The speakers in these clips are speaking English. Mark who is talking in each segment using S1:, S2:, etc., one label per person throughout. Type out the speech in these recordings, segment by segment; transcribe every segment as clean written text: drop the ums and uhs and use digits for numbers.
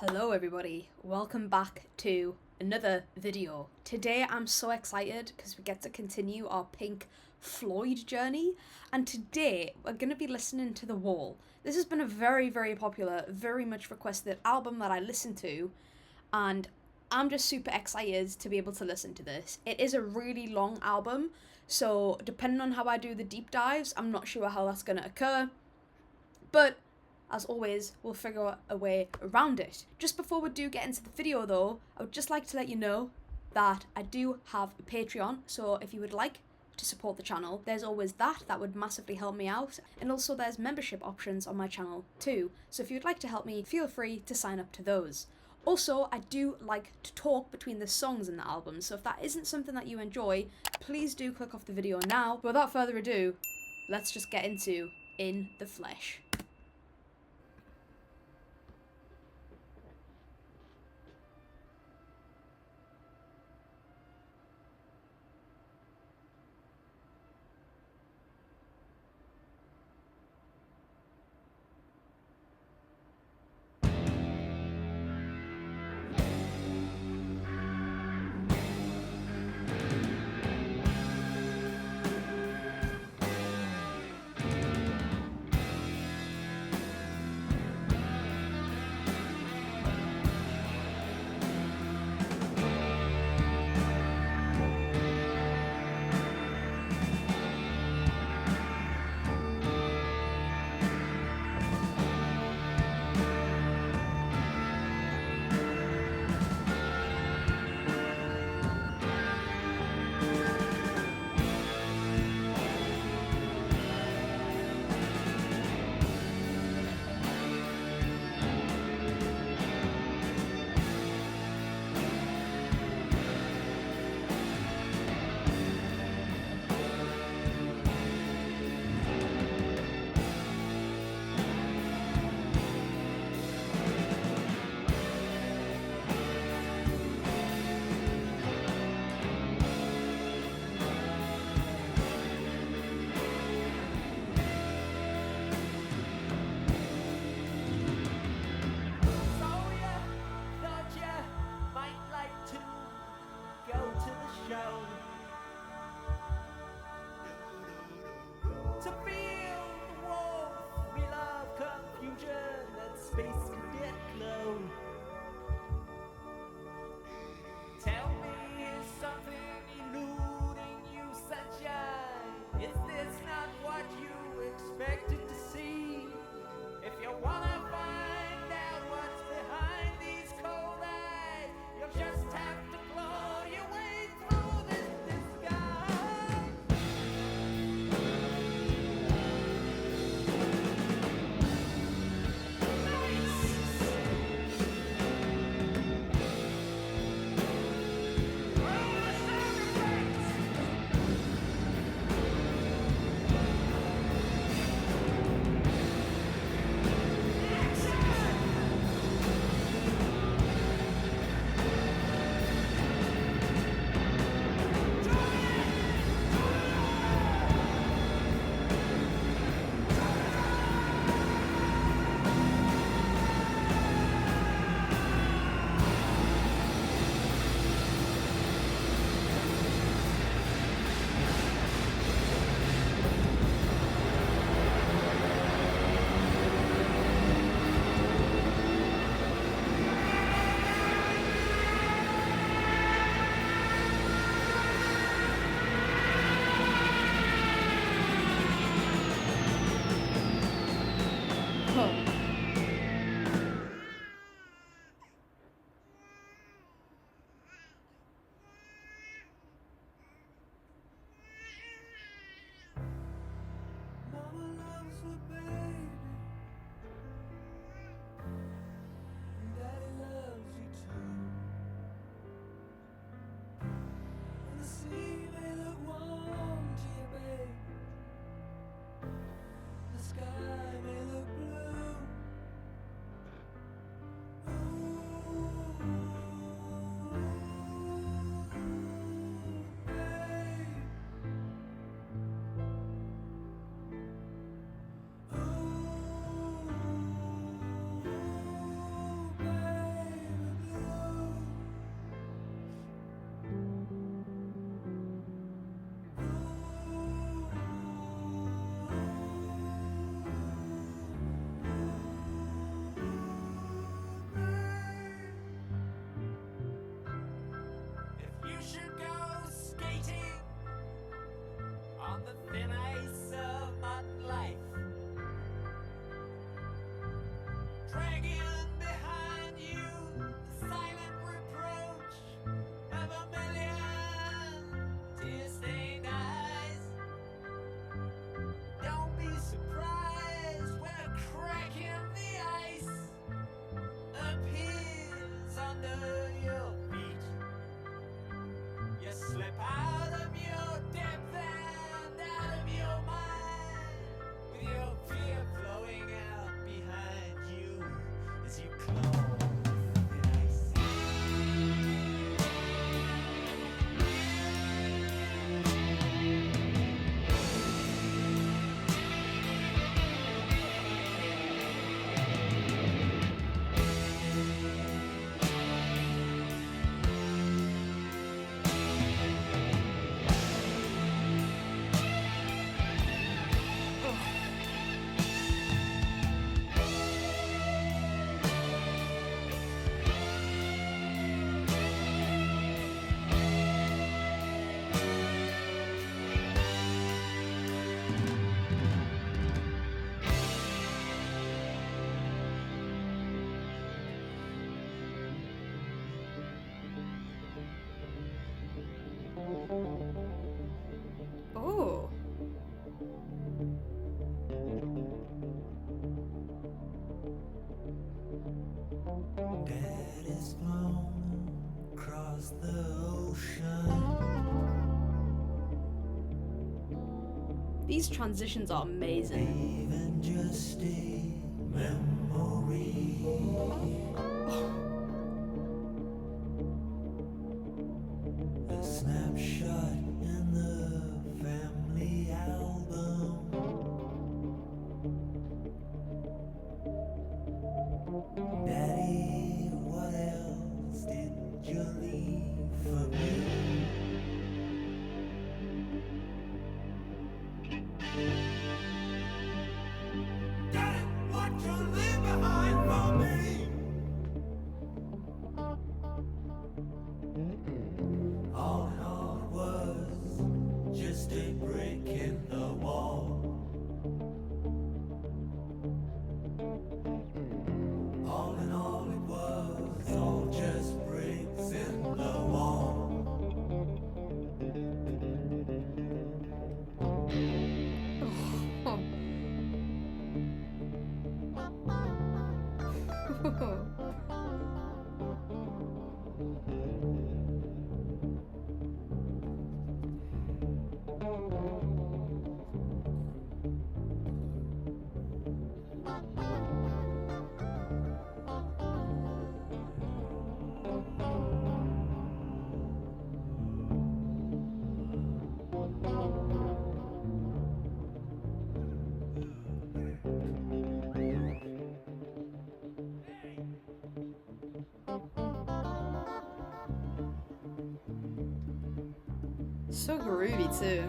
S1: Hello everybody, welcome back to another video. Today I'm so excited because we get to continue our Pink Floyd journey, and today we're going to be listening to The Wall. This has been a very popular, very much requested album that I listen to, and I'm just super excited to be able to listen to this. It is a really long album, so depending on how I do the deep dives, I'm not sure how that's going to occur, but as always, we'll figure a way around it. Just before we do get into the video though, I would just like to let you know that I do have a Patreon, so if you would like to support the channel, there's always that would massively help me out. And also there's membership options on my channel too, so if you'd like to help me, feel free to sign up to those. Also, I do like to talk between the songs in the album, so if that isn't something that you enjoy, please do click off the video now. But without further ado, let's just get into In the Flesh. Oh.
S2: Dad is flown across the ocean.
S1: These transitions are amazing.
S2: Even just a memory. A snapshot in the family album. Daddy, what else did you leave for me? Daddy, what you leave behind for me? All in all, it was just a brick in the wall. All in all, it was all just bricks in the wall.
S1: So groovy too.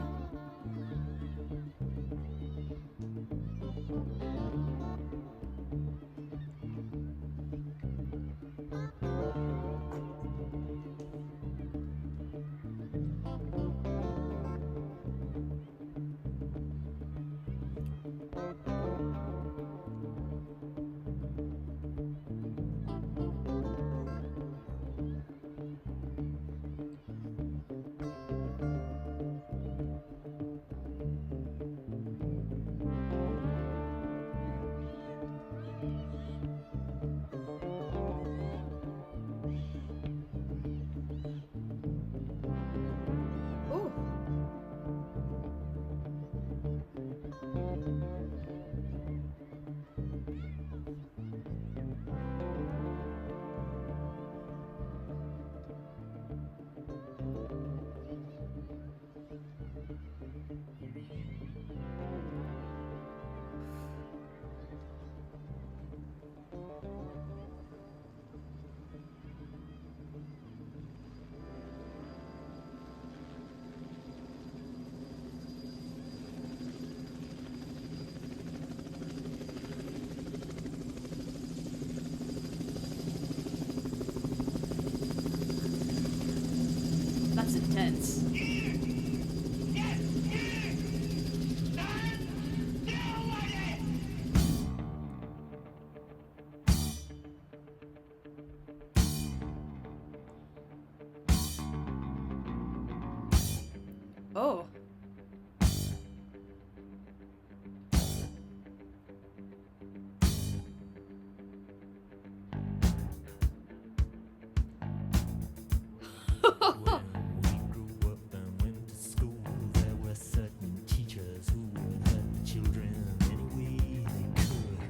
S1: Oh. That's intense. Oh.
S2: When we grew up and went to school, there were certain teachers who would hurt children any way they could,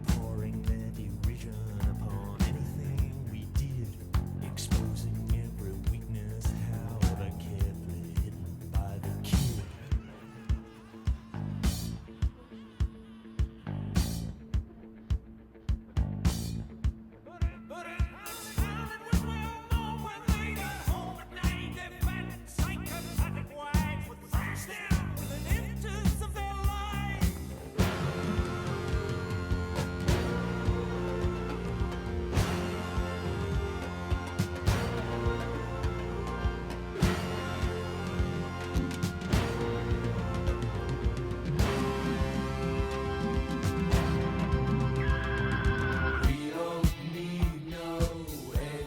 S2: pouring their derision upon anything we did, exposing every weakness, however carefully hidden by the kid.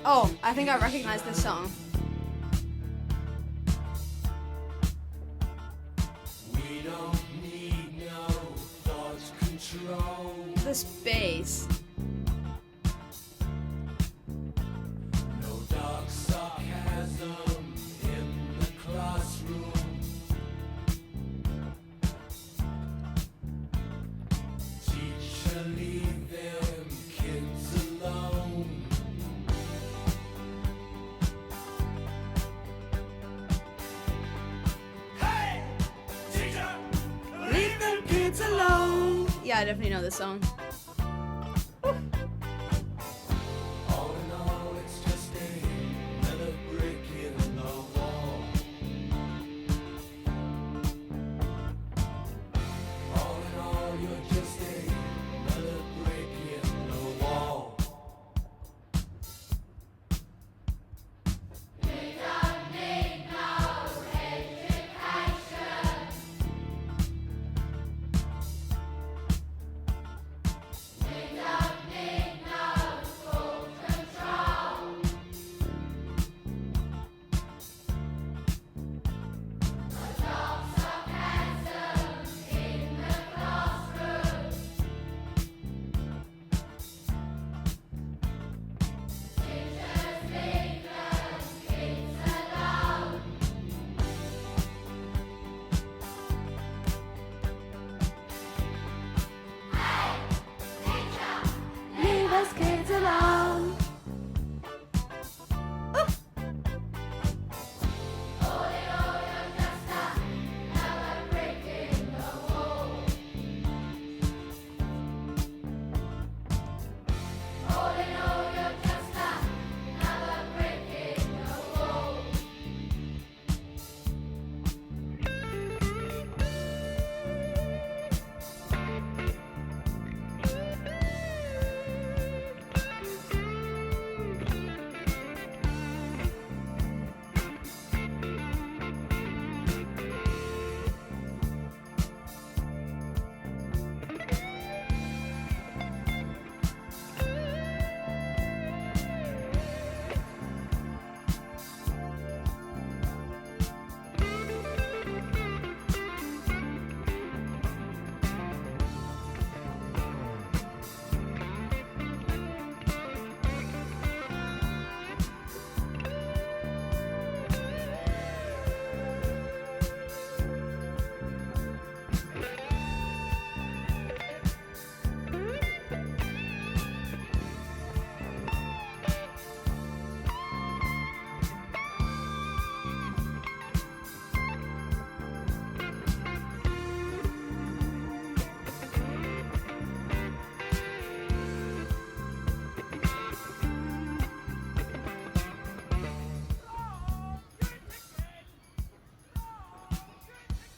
S1: Oh, I I think I recognize this song.
S2: We don't need no thought control.
S1: This bass.
S2: No dark sarcasm in the classroom. Teacher, leave them kids alone. Hey, teacher, leave them kids alone.
S1: Yeah, I definitely know this song.
S2: All in all, it's just another brick in the wall. All in all, you're just another brick in the wall.
S1: Leave us kids alone.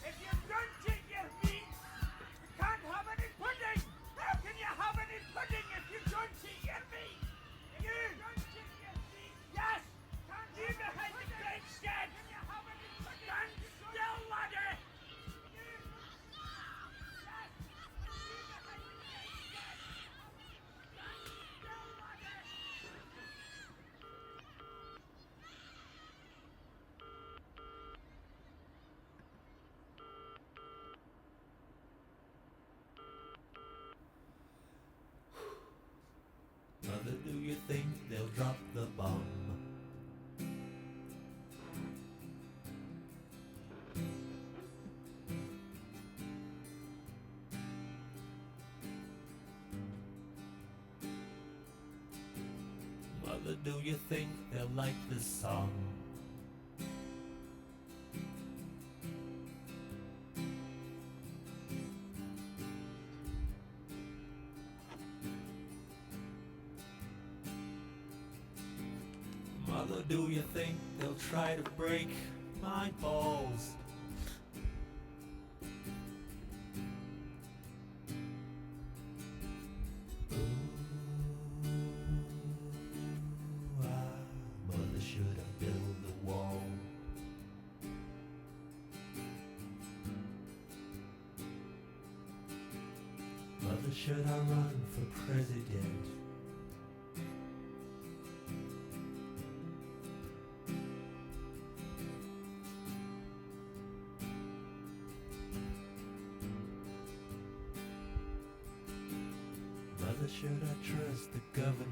S3: If you don't eat your meat, you can't have any pudding. How can you have any pudding if you don't eat your meat? You don't eat your meat. Yes. Can't you behind the great shed? Can you have any pudding? Stand still, laddie. You. Yes. You behind the great shed. Stand still, laddie.
S2: Mother, do you think they'll drop the bomb? Mother, do you think they'll like this song? Mother, do you think they'll try to break my balls? Ooh, mother, should I build the wall? Mother, should I run for president? should I trust the government?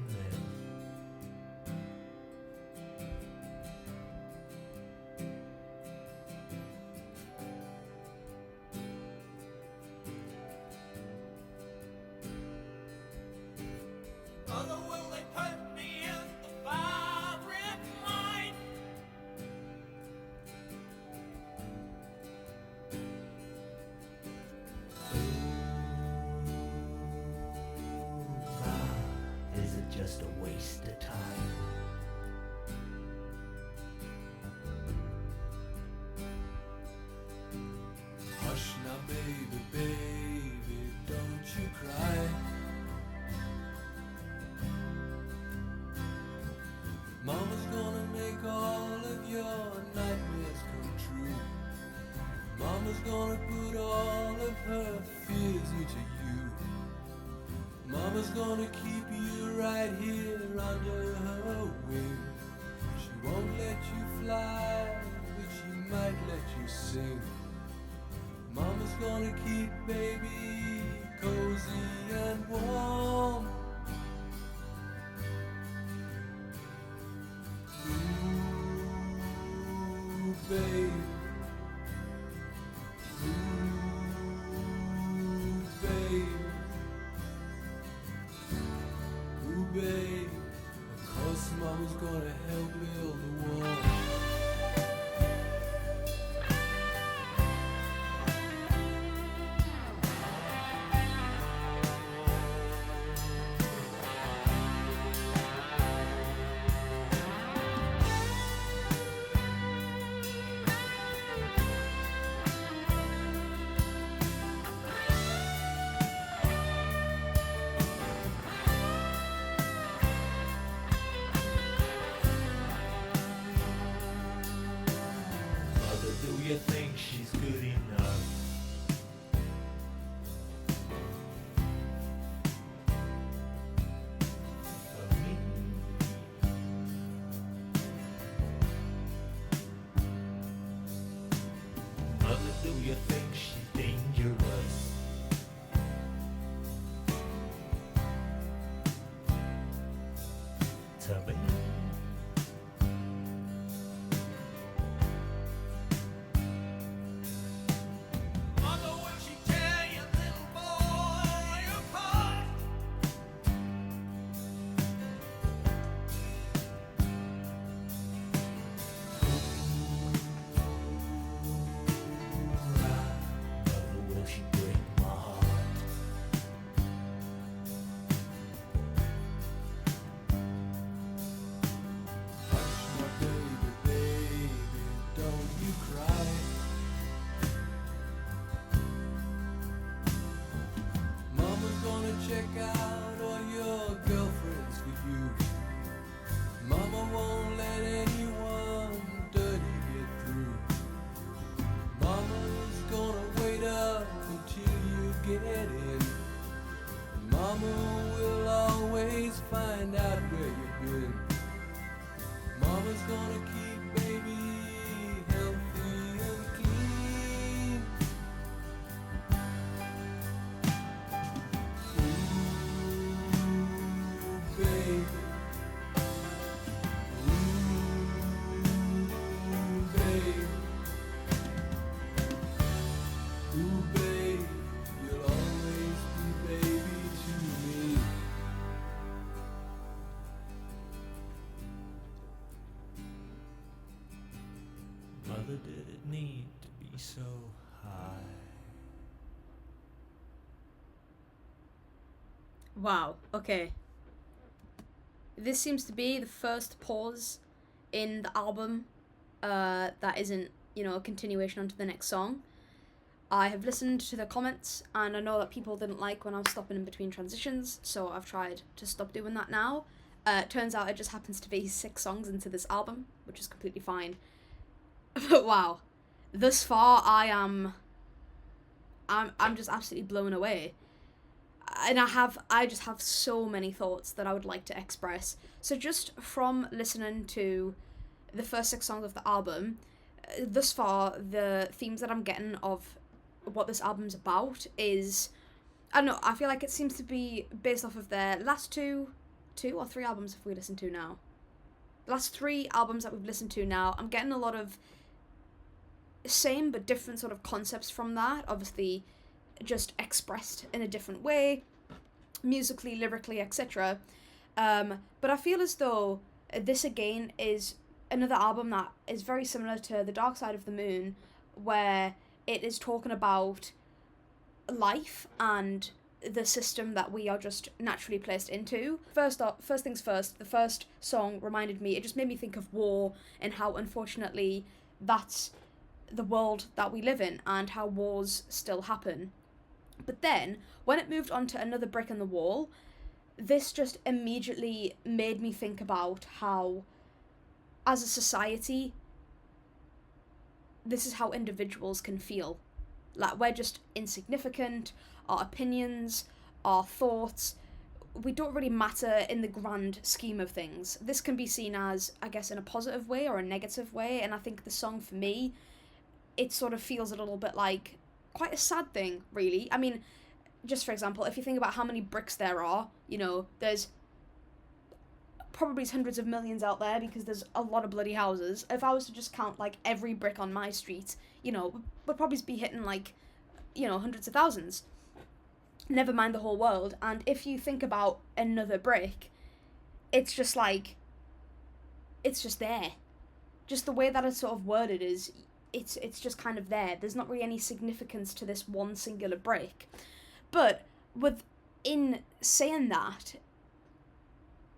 S3: Mother, will they put me in the firing line?
S2: Is it just a waste of time? Hush now, baby, baby, don't you cry. Mama's gonna make all of your nightmares come true. Mama's gonna put all of her fears into you. Mama's gonna keep you right here under her wing. She won't let you fly, but she might let you sing. Mama's gonna keep baby cozy and warm. Ooh, babe. Ooh, babe. Ooh, babe. Of course, Mama's gonna help build the wall. Mother, do you think she's good enough? For me? Mother, do you think she's dangerous? Tell me.
S3: Mother, will she tear your little boy apart?
S2: Mother, will she break my heart? Hush, my baby, baby, don't you cry. Mama's gonna check out all your girlfriends for you. Mama won't let anyone dirty get through. Mama's gonna wait up until you get in. Mama will always find out where you've been. Mama's gonna keep baby healthy and clean. Ooh, baby. Ooh, baby. Ooh, babe, you'll always be baby to me. Mother, did it need to be so high?
S1: Wow, okay. This seems to be the first pause in the album that isn't, a continuation onto the next song. I have listened to the comments, and I know that people didn't like when I was stopping in between transitions, so I've tried to stop doing that now. Turns out it just happens to be 6 songs into this album, which is completely fine. But wow, thus far I'm just absolutely blown away. And I just have so many thoughts that I would like to express. So just from listening to the first 6 songs of the album, thus far the themes that I'm getting of what this album's about is I don't know, I feel like it seems to be based off of their last two or three albums have we listened to now. The last three albums that we've listened to now, I'm getting a lot of same but different sort of concepts from that, obviously just expressed in a different way, musically, lyrically, etc. But I feel as though this again is another album that is very similar to The Dark Side of the Moon, where it is talking about life and the system that we are just naturally placed into. First things first, the first song reminded me, it just made me think of war and how unfortunately that's the world that we live in and how wars still happen. But then, when it moved on to Another Brick in the Wall, this just immediately made me think about how, as a society, this is how individuals can feel. Like, we're just insignificant, our opinions, our thoughts, we don't really matter in the grand scheme of things. This can be seen as, I guess, in a positive way or a negative way, and I think the song, for me, it sort of feels a little bit like quite a sad thing, really. I mean, just for example, if you think about how many bricks there are, you know, there's probably hundreds of millions out there because there's a lot of bloody houses. If I was to just count, like, every brick on my street, you know, we'd probably be hitting, like, you know, hundreds of thousands. Never mind the whole world. And if you think about another brick, it's just like, it's just there. Just the way that it's sort of worded is, it's just kind of there. There's not really any significance to this one singular brick. But within saying that,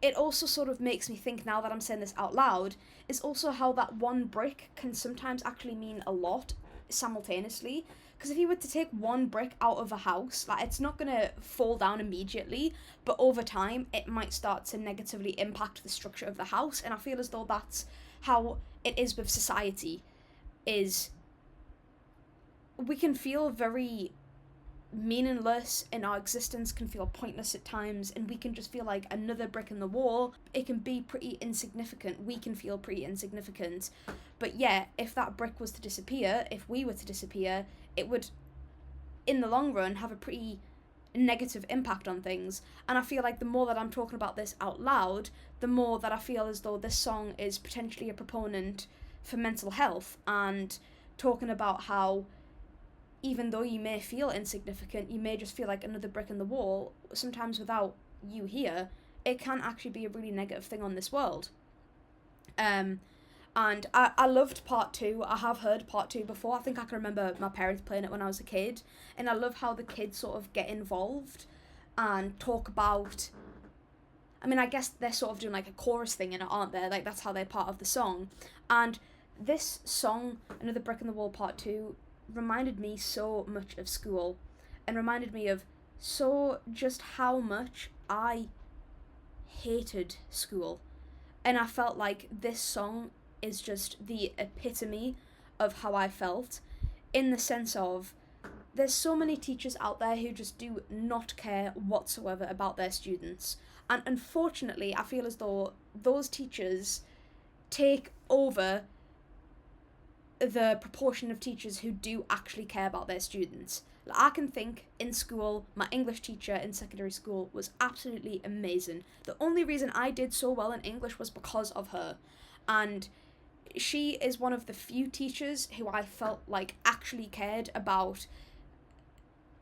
S1: it also sort of makes me think, now that I'm saying this out loud, is also how that one brick can sometimes actually mean a lot simultaneously. Because if you were to take one brick out of a house, like, it's not going to fall down immediately, but over time it might start to negatively impact the structure of the house. And I feel as though that's how it is with society, is we can feel very meaningless and our existence can feel pointless at times, and we can just feel like another brick in the wall. It can be pretty insignificant. We can feel pretty insignificant. But yeah, if that brick was to disappear, if we were to disappear, it would, in the long run, have a pretty negative impact on things. And I feel like the more that I'm talking about this out loud, the more that I feel as though this song is potentially a proponent for mental health, and talking about how even though you may feel insignificant, you may just feel like another brick in the wall, sometimes without you here, it can actually be a really negative thing on this world. And I loved part 2. I have heard part 2 before. I think I can remember my parents playing it when I was a kid, and I love how the kids sort of get involved and talk about, I mean, I guess they're sort of doing like a chorus thing in it, aren't they? Like, that's how they're part of the song. And this song, Another Brick in the Wall part 2, reminded me so much of school, and reminded me of just how much I hated school. And I felt like this song is just the epitome of how I felt, in the sense of, there's so many teachers out there who just do not care whatsoever about their students. And unfortunately, I feel as though those teachers take over the proportion of teachers who do actually care about their students. Like, I can think, in school, my English teacher in secondary school was absolutely amazing. The only reason I did so well in English was because of her. And she is one of the few teachers who I felt like actually cared about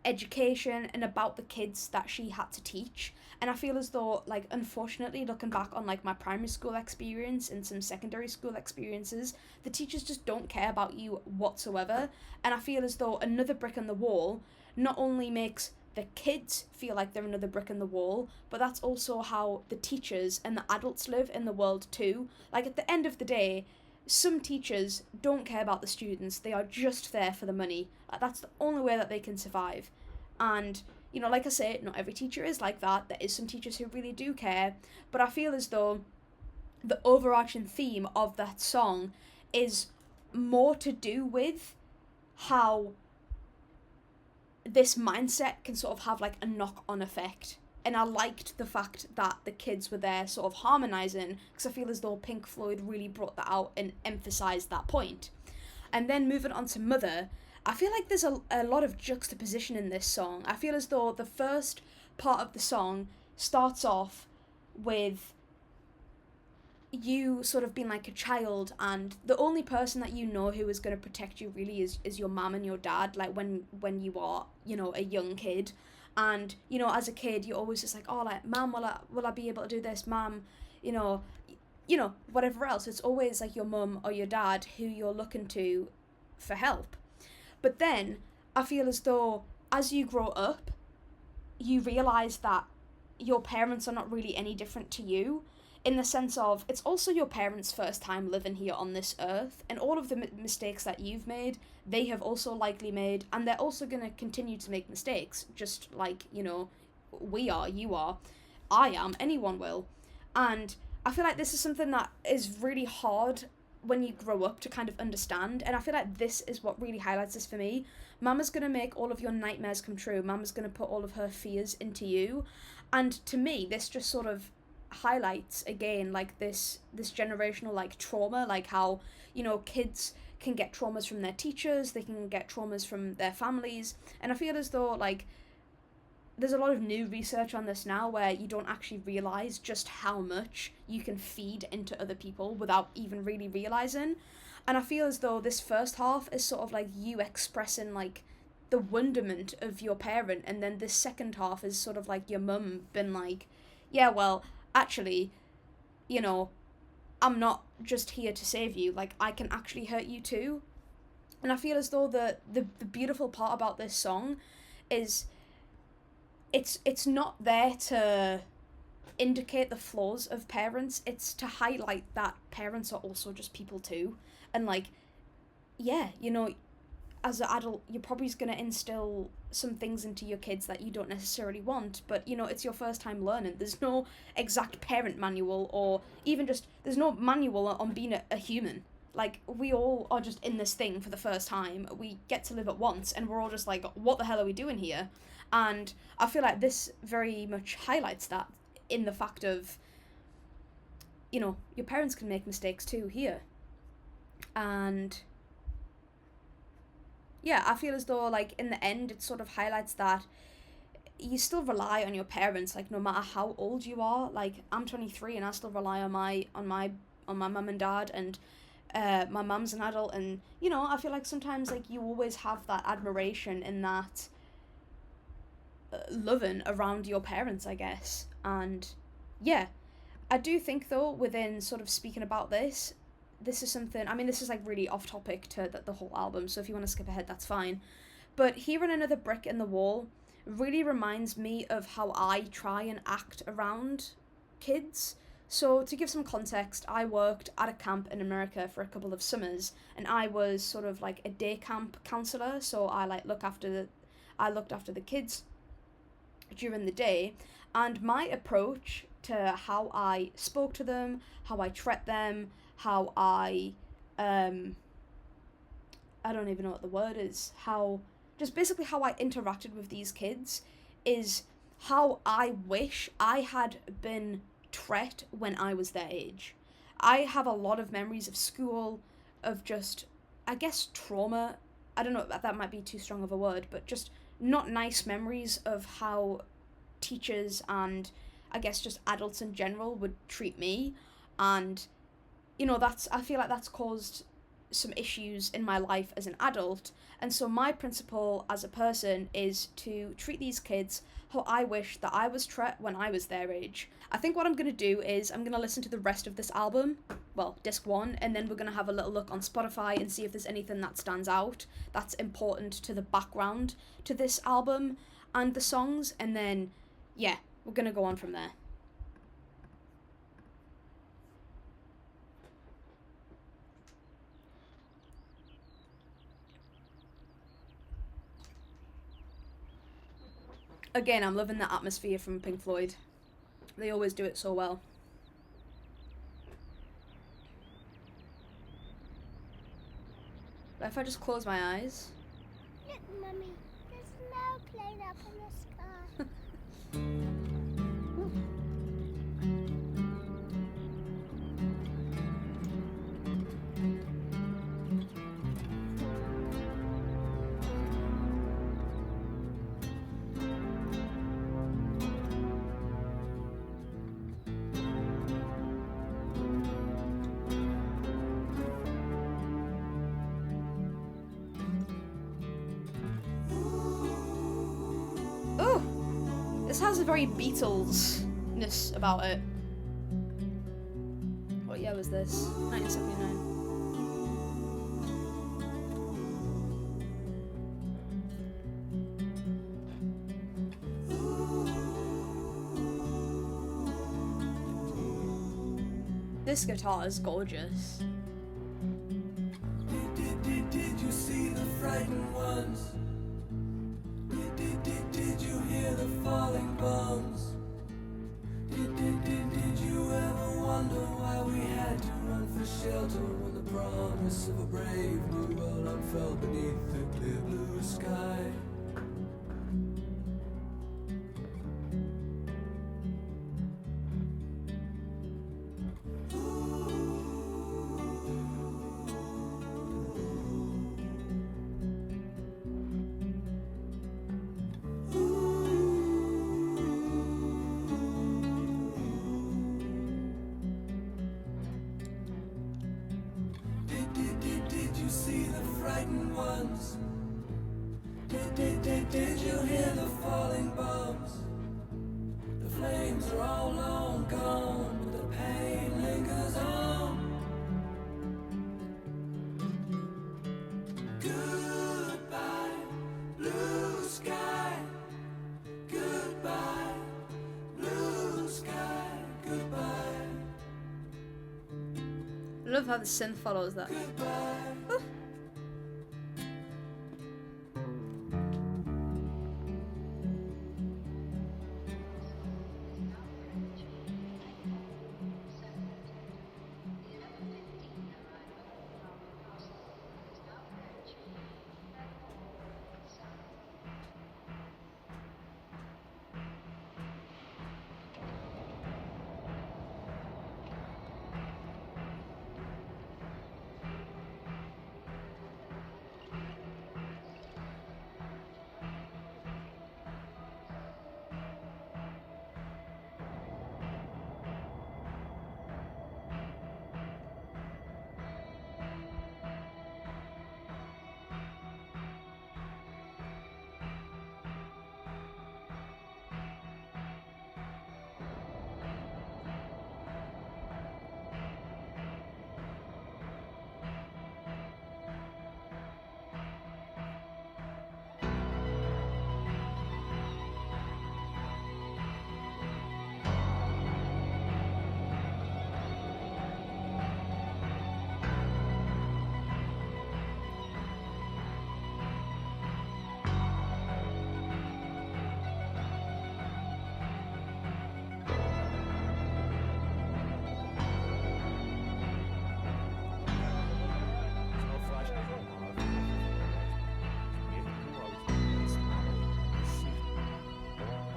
S1: education and about the kids that she had to teach. And I feel as though, like, unfortunately, looking back on like my primary school experience and some secondary school experiences, the teachers just don't care about you whatsoever. And I feel as though Another Brick in the Wall not only makes the kids feel like they're another brick in the wall, but that's also how the teachers and the adults live in the world too. Like, at the end of the day, some teachers don't care about the students. They are just there for the money. That's the only way that they can survive. And, you know, like I say, not every teacher is like that. There is some teachers who really do care. But I feel as though the overarching theme of that song is more to do with how this mindset can sort of have like a knock-on effect. And I liked the fact that the kids were there sort of harmonising, because I feel as though Pink Floyd really brought that out and emphasised that point. And then moving on to Mother, I feel like there's a lot of juxtaposition in this song. I feel as though the first part of the song starts off with you sort of being like a child, and the only person that you know who is going to protect you really is your mum and your dad, like when you are, you know, a young kid. And you know, as a kid, you're always just like, oh, like, mum, will I be able to do this, mum, you know, whatever else. It's always like your mum or your dad who you're looking to for help. But then I feel as though as you grow up, you realize that your parents are not really any different to you, in the sense of it's also your parents' first time living here on this earth, and all of the mistakes that you've made, they have also likely made, and they're also going to continue to make mistakes, just like, you know, we are, you are, I am, anyone will. And I feel like this is something that is really hard when you grow up to kind of understand, and I feel like this is what really highlights this for me. Mama's going to make all of your nightmares come true. Mama's going to put all of her fears into you. And to me, this just sort of highlights again like this generational like trauma, like how, you know, kids can get traumas from their teachers, they can get traumas from their families. And I feel as though like there's a lot of new research on this now where you don't actually realize just how much you can feed into other people without even really realizing. And I feel as though this first half is sort of like you expressing like the wonderment of your parent, and then this second half is sort of like your mum been like, yeah, well, actually, you know, I'm not just here to save you, like, I can actually hurt you too. And I feel as though the beautiful part about this song is it's not there to indicate the flaws of parents, it's to highlight that parents are also just people too. And like, yeah, you know, as an adult, you're probably going to instill some things into your kids that you don't necessarily want, but, you know, it's your first time learning. There's no exact parent manual, or even just, there's no manual on being a human. Like, we all are just in this thing for the first time. We get to live it once, and we're all just like, what the hell are we doing here? And I feel like this very much highlights that, in the fact of, you know, your parents can make mistakes too here. And yeah, I feel as though, like, in the end, it sort of highlights that you still rely on your parents, like, no matter how old you are. Like, I'm 23 and I still rely on my mum and dad, and my mum's an adult, and, you know, I feel like sometimes, like, you always have that admiration and that loving around your parents, I guess. And yeah, I do think, though, within sort of speaking about this is something, I mean, this is like really off topic to the whole album, so if you want to skip ahead, that's fine. But hearing another brick in the wall really reminds me of how I try and act around kids. So to give some context, I worked at a camp in America for a couple of summers, and I was sort of like a day camp counselor, so I looked after the kids during the day, and my approach to how I spoke to them, how I treat them, how I don't even know what the word is, basically how I interacted with these kids is how I wish I had been treated when I was their age. I have a lot of memories of school, of just, I guess, trauma. I don't know, that might be too strong of a word, but just not nice memories of how teachers and I guess just adults in general would treat me. And you know, I feel like that's caused some issues in my life as an adult. And so my principle as a person is to treat these kids how I wish that I was treated when I was their age. I think what I'm going to do is I'm going to listen to the rest of this album, well, disc 1, and then we're going to have a little look on Spotify and see if there's anything that stands out that's important to the background to this album and the songs, and then, yeah, we're going to go on from there. Again, I'm loving the atmosphere from Pink Floyd. They always do it so well. But if I just close my eyes...
S4: Look, Mummy, there's no plane up in the sky.
S1: has a very Beatles-ness about it. What year was this? 1979. This guitar is gorgeous.
S2: Did you see the frightened ones? Did you hear the falling bombs? Did you ever wonder why we had to run for shelter when the promise of a brave new world unfurled beneath the clear blue sky? Did you see the frightened ones? Did you hear the falling bombs? The flames are all long gone, but the pain lingers on. Goodbye, blue sky. Goodbye, blue sky. Goodbye,
S1: I love how the synth follows that.
S2: goodbye.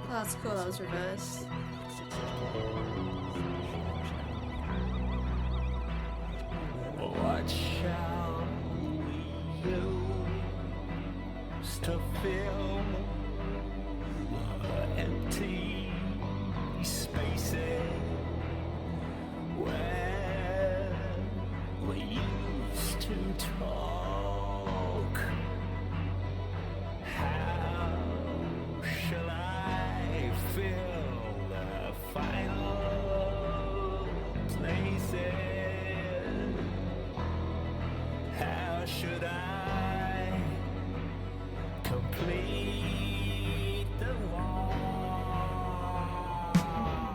S1: Oh, that's cool, that was reversed.
S2: What shall we use to fill the empty spaces where we used to talk? How shall I fill the final places? How should I complete the wall?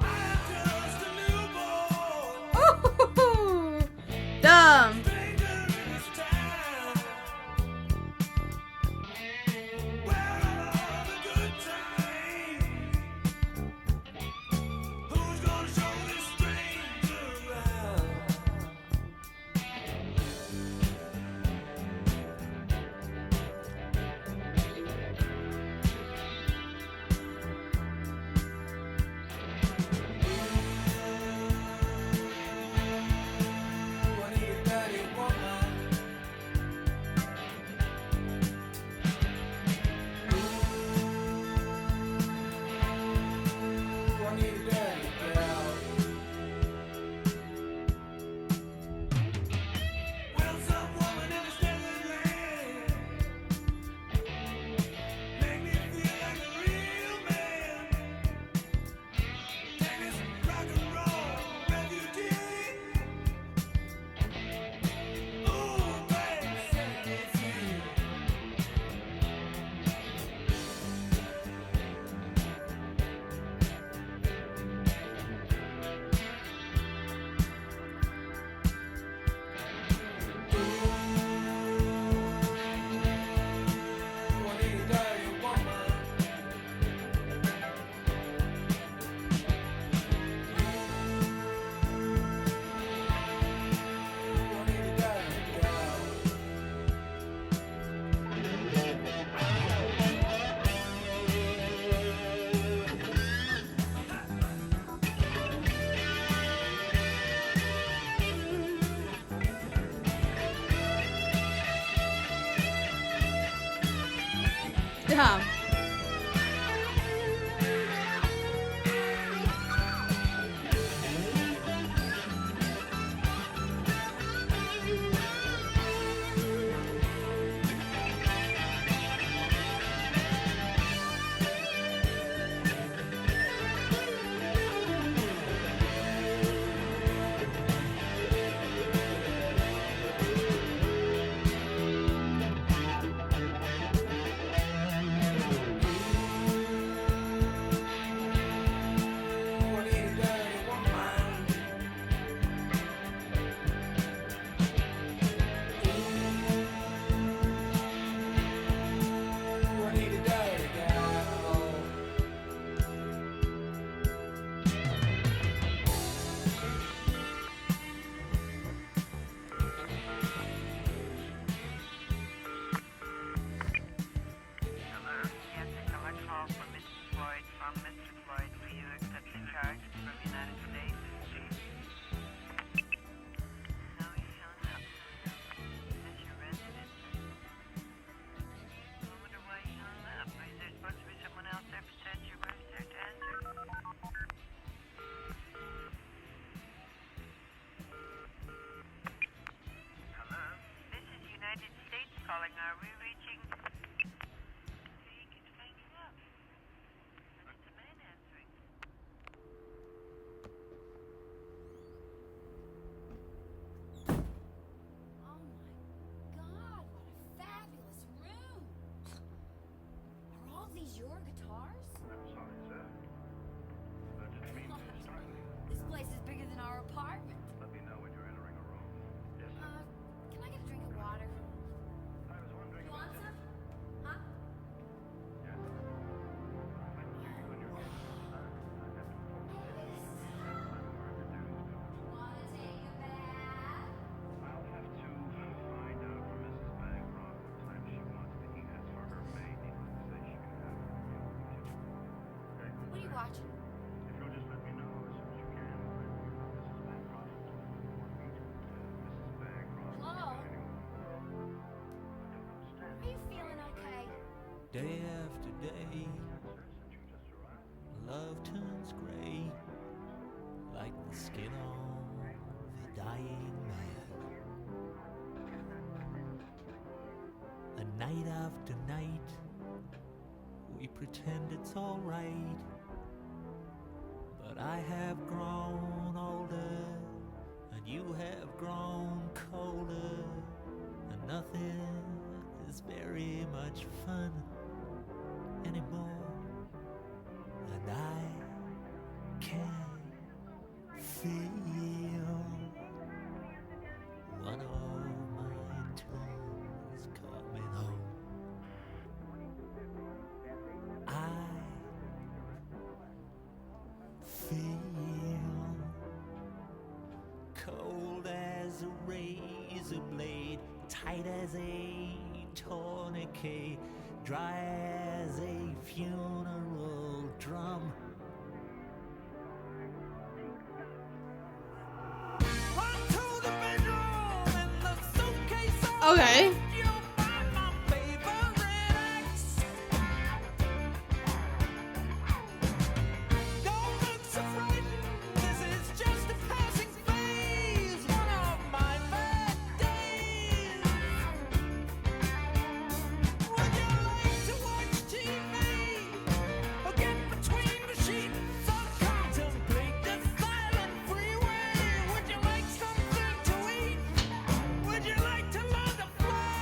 S2: I'm just a newborn,
S1: Oh, damn.
S2: stranger in this town. Where are all the good times? Who's gonna show this stranger around?
S1: Damn.
S5: Hello? Yes, I got a call from Mrs. Floyd, from Mr. Floyd. Will you accept the charge from the United States? No, he hung up. Is this your residence? I wonder why he hung up. Is there supposed to be someone else there besides your wife there to answer? Hello? This is United States calling. Are we reaching... He keeps hanging up. And it's a man answering.
S6: Oh my god, what a fabulous room! Are all these your guitars?
S7: I'm sorry, sir. I didn't mean to startle you.
S6: This place is bigger than our apartment.
S7: Let me know when you're entering a room. Yes, sir.
S6: Can I get a drink of water?
S7: I was wondering
S6: You want
S7: about
S6: some? Huh?
S7: Yes. I can hear you when you're getting inside. I have to report to city. I'm aware of your duties, though.
S6: Wanna take a bath?
S7: I'll have to find out from Mrs. Bancroft what time she wants to eat. As for her maid, needless to say, she can have her in the open kitchen. Okay?
S6: What are you watching?
S7: If you'll just let me know as soon as you can when Mrs. Bancroft wants me to. Mrs. Bancroft.
S6: Hello?
S7: Anyone? I don't understand.
S6: Are you feeling okay?
S2: Day after day,
S7: Since you just arrived.
S2: love turns gray, like the skin on the dying man. And night after night, we pretend it's alright. But I have grown older, and you have grown colder, and nothing is very much fun anymore. And I can feel one of my toes coming home. I feel cold as a razor blade, tight as a tourniquet, dry as a funeral drum.
S1: Okay.
S3: Would you like to learn to fly?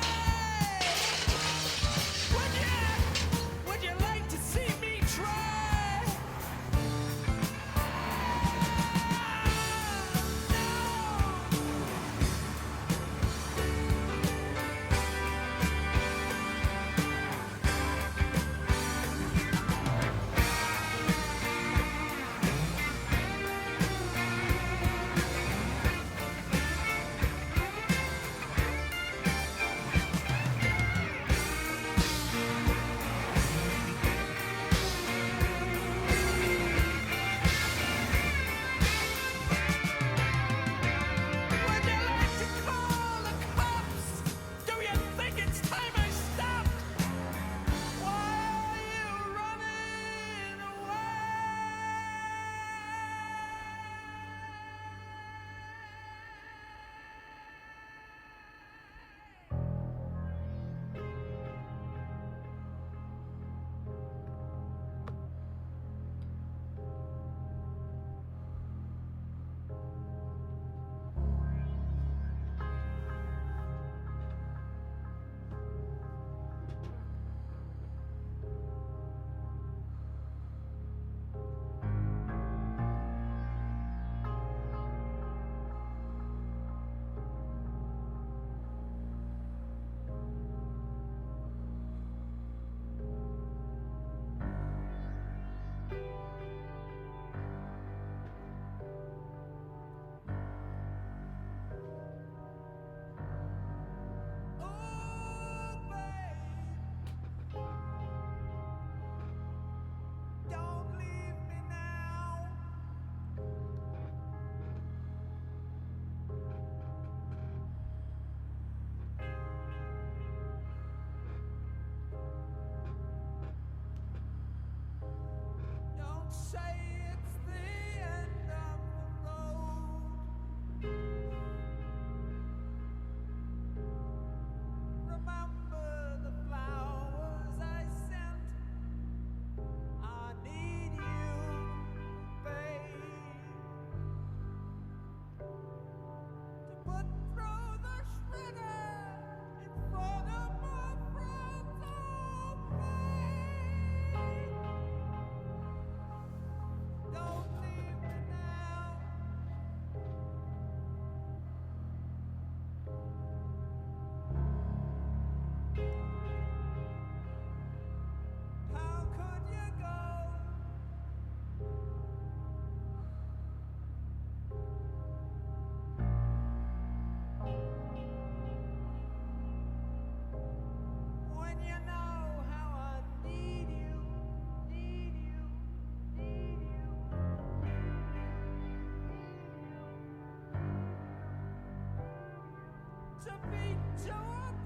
S2: to beat to a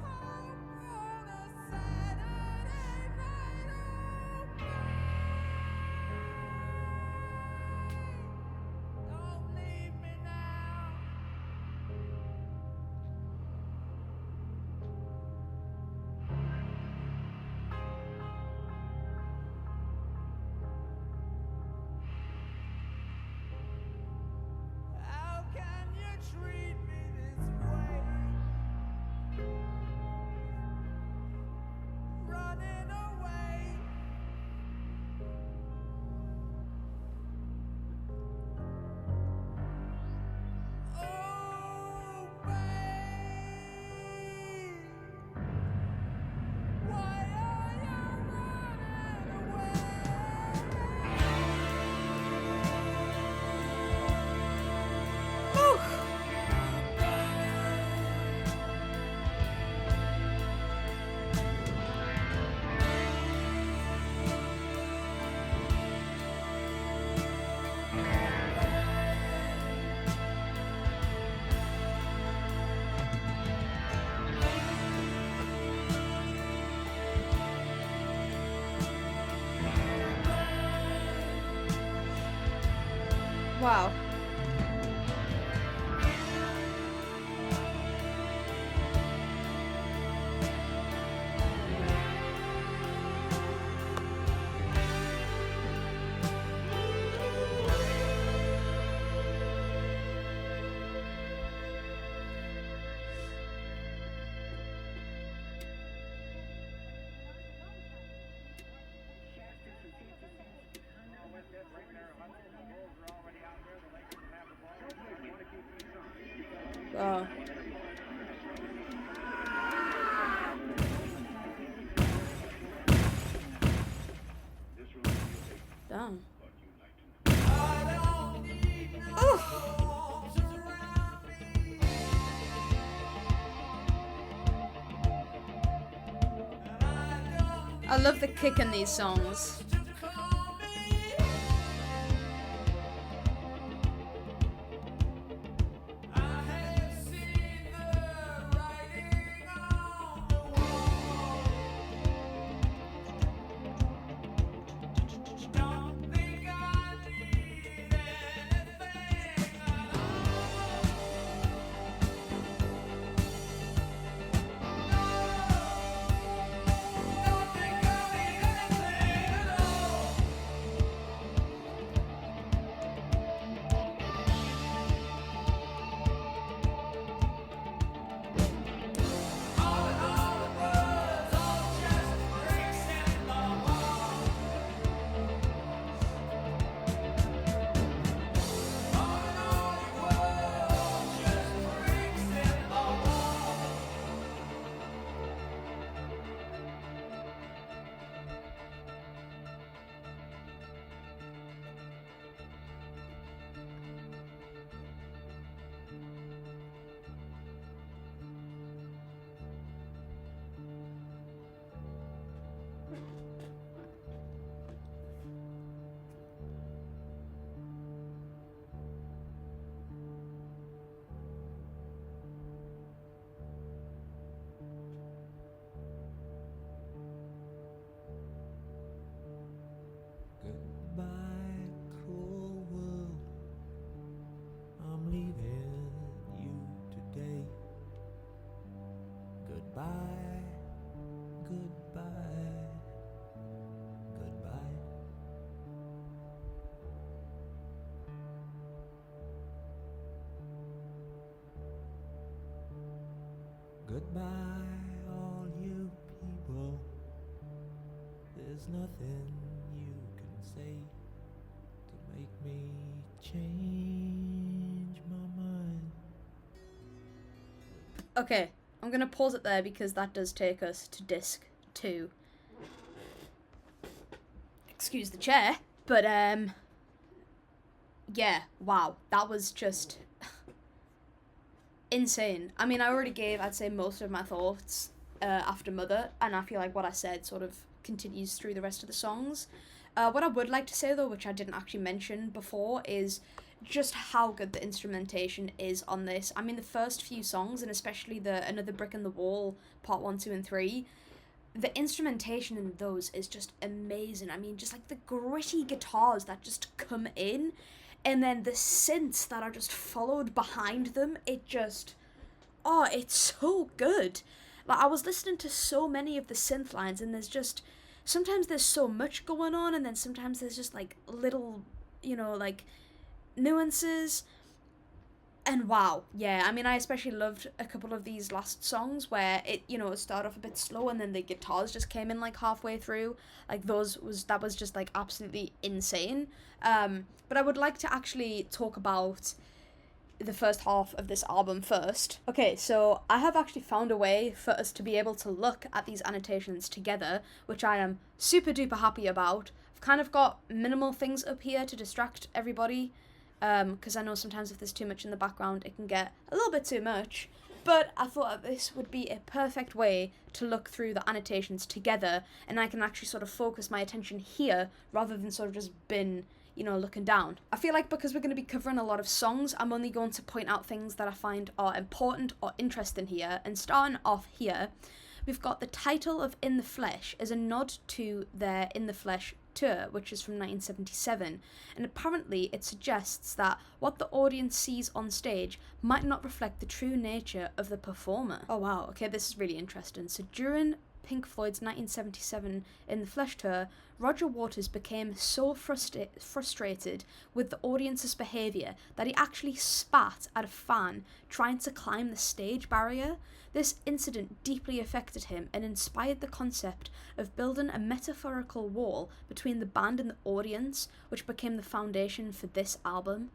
S2: pulp on a Saturday night. Don't leave me now. How can you treat me this way? Running away. Oh, babe, why are you running away?
S1: Wow. Oh. Damn. I love the kick in these songs.
S2: Goodbye, cruel world. I'm leaving you today. Goodbye, goodbye, goodbye. Goodbye, all you people. There's nothing you can say to make me change my mind.
S1: Okay, I'm gonna pause it there because that does take us to disc 2. Excuse the chair, but yeah, wow, that was just insane. I mean, I already gave, I'd say, most of my thoughts after Mother, and I feel like what I said sort of continues through the rest of the songs. What I would like to say, though, which I didn't actually mention before, is just how good the instrumentation is on this. I mean, the first few songs, and especially the Another Brick in the Wall, part 1, 2, and 3, the instrumentation in those is just amazing. I mean, just like the gritty guitars that just come in, and then the synths that are just followed behind them, it just, oh, it's so good. Like, I was listening to so many of the synth lines, and sometimes there's so much going on, and then sometimes there's just like little, like nuances. And wow, yeah, I mean, I especially loved a couple of these last songs where it started off a bit slow, and then the guitars just came in like halfway through. Like that was just like absolutely insane. But I would like to actually talk about the first half of this album first. Okay, so I have actually found a way for us to be able to look at these annotations together, which I am super duper happy about. I've kind of got minimal things up here to distract everybody, because I know sometimes if there's too much in the background, it can get a little bit too much. But I thought that this would be a perfect way to look through the annotations together, and I can actually sort of focus my attention here rather than sort of just looking down. I feel like because we're going to be covering a lot of songs, I'm only going to point out things that I find are important or interesting here. And starting off here, we've got the title of In the Flesh as a nod to their In the Flesh tour, which is from 1977, and apparently it suggests that what the audience sees on stage might not reflect the true nature of the performer. Oh wow, okay, this is really interesting. So during Pink Floyd's 1977 In the Flesh tour, Roger Waters became so frustrated with the audience's behaviour that he actually spat at a fan trying to climb the stage barrier. This incident deeply affected him and inspired the concept of building a metaphorical wall between the band and the audience, which became the foundation for this album.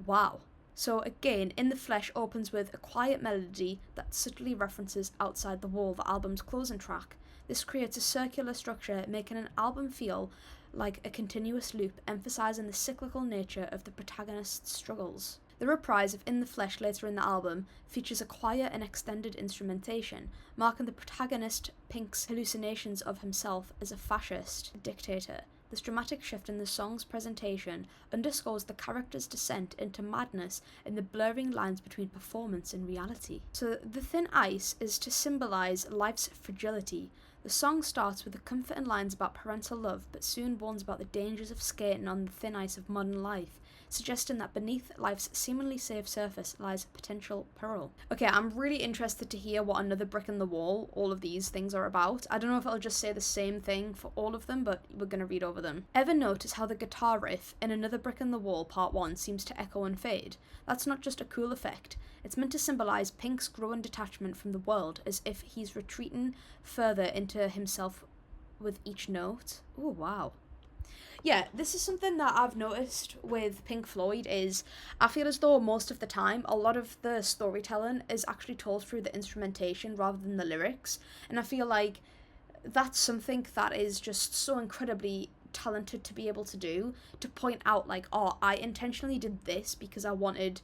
S1: Wow. So again, In the Flesh opens with a quiet melody that subtly references Outside the Wall, the album's closing track. This creates a circular structure, making an album feel like a continuous loop, emphasizing the cyclical nature of the protagonist's struggles. The reprise of In the Flesh later in the album features a quiet and extended instrumentation, marking the protagonist Pink's hallucinations of himself as a fascist dictator. This dramatic shift in the song's presentation underscores the character's descent into madness and the blurring lines between performance and reality. So the thin ice is to symbolize life's fragility. The song starts with the comforting lines about parental love, but soon warns about the dangers of skating on the thin ice of modern life, suggesting that beneath life's seemingly safe surface lies potential peril. Okay, I'm really interested to hear what Another Brick in the Wall, all of these things are about. I don't know if it'll just say the same thing for all of them, but we're going to read over them. Ever notice how the guitar riff in Another Brick in the Wall Part 1 seems to echo and fade? That's not just a cool effect. It's meant to symbolise Pink's growing detachment from the world, as if he's retreating further into himself with each note. Oh, wow. Yeah, this is something that I've noticed with Pink Floyd is I feel as though most of the time a lot of the storytelling is actually told through the instrumentation rather than the lyrics, and I feel like that's something that is just so incredibly talented to be able to do, to point out like, oh, I intentionally did this because I wanted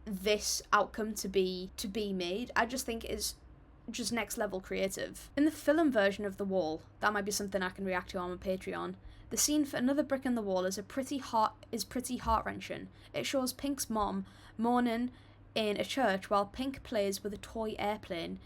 S1: this outcome to be made. I just think is just next level creative. In the film version of The Wall, that might be something I can react to on my Patreon, the scene for Another Brick in the Wall is pretty heart-wrenching. It shows Pink's mom mourning in a church while Pink plays with a toy airplane,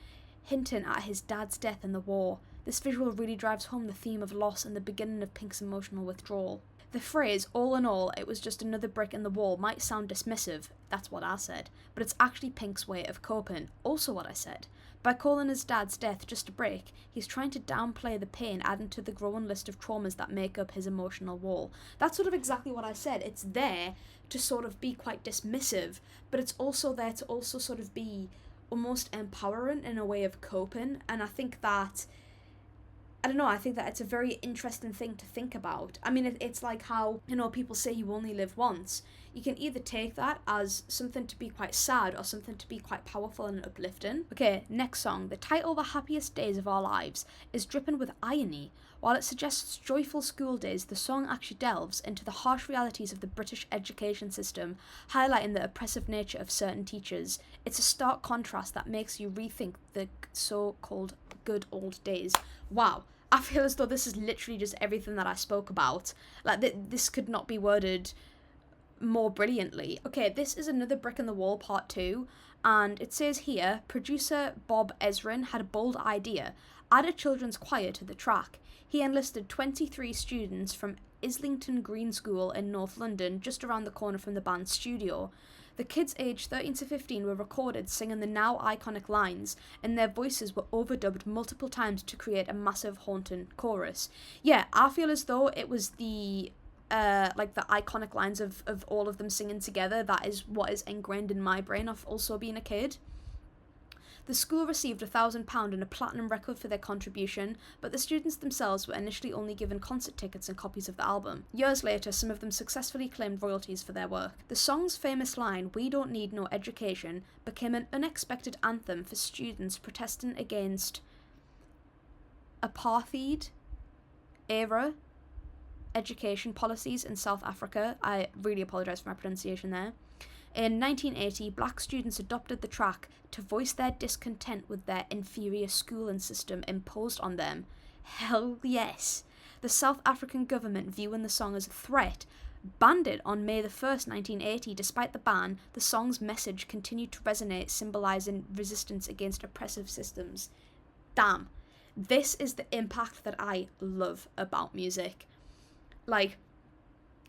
S1: hinting at his dad's death in the war. This visual really drives home the theme of loss and the beginning of Pink's emotional withdrawal. The phrase, all in all, it was just another brick in the wall, might sound dismissive, that's what I said, but it's actually Pink's way of coping, also what I said. By calling his dad's death just a break, he's trying to downplay the pain adding to the growing list of traumas that make up his emotional wall. That's sort of exactly what I said. It's there to sort of be quite dismissive, but it's also there to also sort of be almost empowering in a way of coping, and I think that it's a very interesting thing to think about. I mean, it's like how, people say you only live once. You can either take that as something to be quite sad or something to be quite powerful and uplifting. Okay, next song. The title, The Happiest Days of Our Lives, is dripping with irony. While it suggests joyful school days, the song actually delves into the harsh realities of the British education system, highlighting the oppressive nature of certain teachers. It's a stark contrast that makes you rethink the so-called good old days. Wow. I feel as though this is literally just everything that I spoke about. Like, this could not be worded more brilliantly. Okay, this is another Brick in the Wall part 2, and it says here, producer Bob Ezrin had a bold idea: add a children's choir to the track. He enlisted 23 students from Islington Green School in North London, just around the corner from the band's studio. The kids aged 13 to 15 were recorded singing the now iconic lines, and their voices were overdubbed multiple times to create a massive haunting chorus. Yeah, I feel as though it was the like the iconic lines of all of them singing together. That is what is ingrained in my brain of also being a kid. The school received £1,000 and a platinum record for their contribution, but the students themselves were initially only given concert tickets and copies of the album. Years later, some of them successfully claimed royalties for their work. The song's famous line, "We don't need no education," became an unexpected anthem for students protesting against apartheid era education policies in South Africa. I really apologise for my pronunciation there. In 1980, black students adopted the track to voice their discontent with their inferior schooling system imposed on them. Hell yes! The South African government, viewing the song as a threat, banned it on May the 1st, 1980. Despite the ban, the song's message continued to resonate, symbolising resistance against oppressive systems. Damn. This is the impact that I love about music. Like,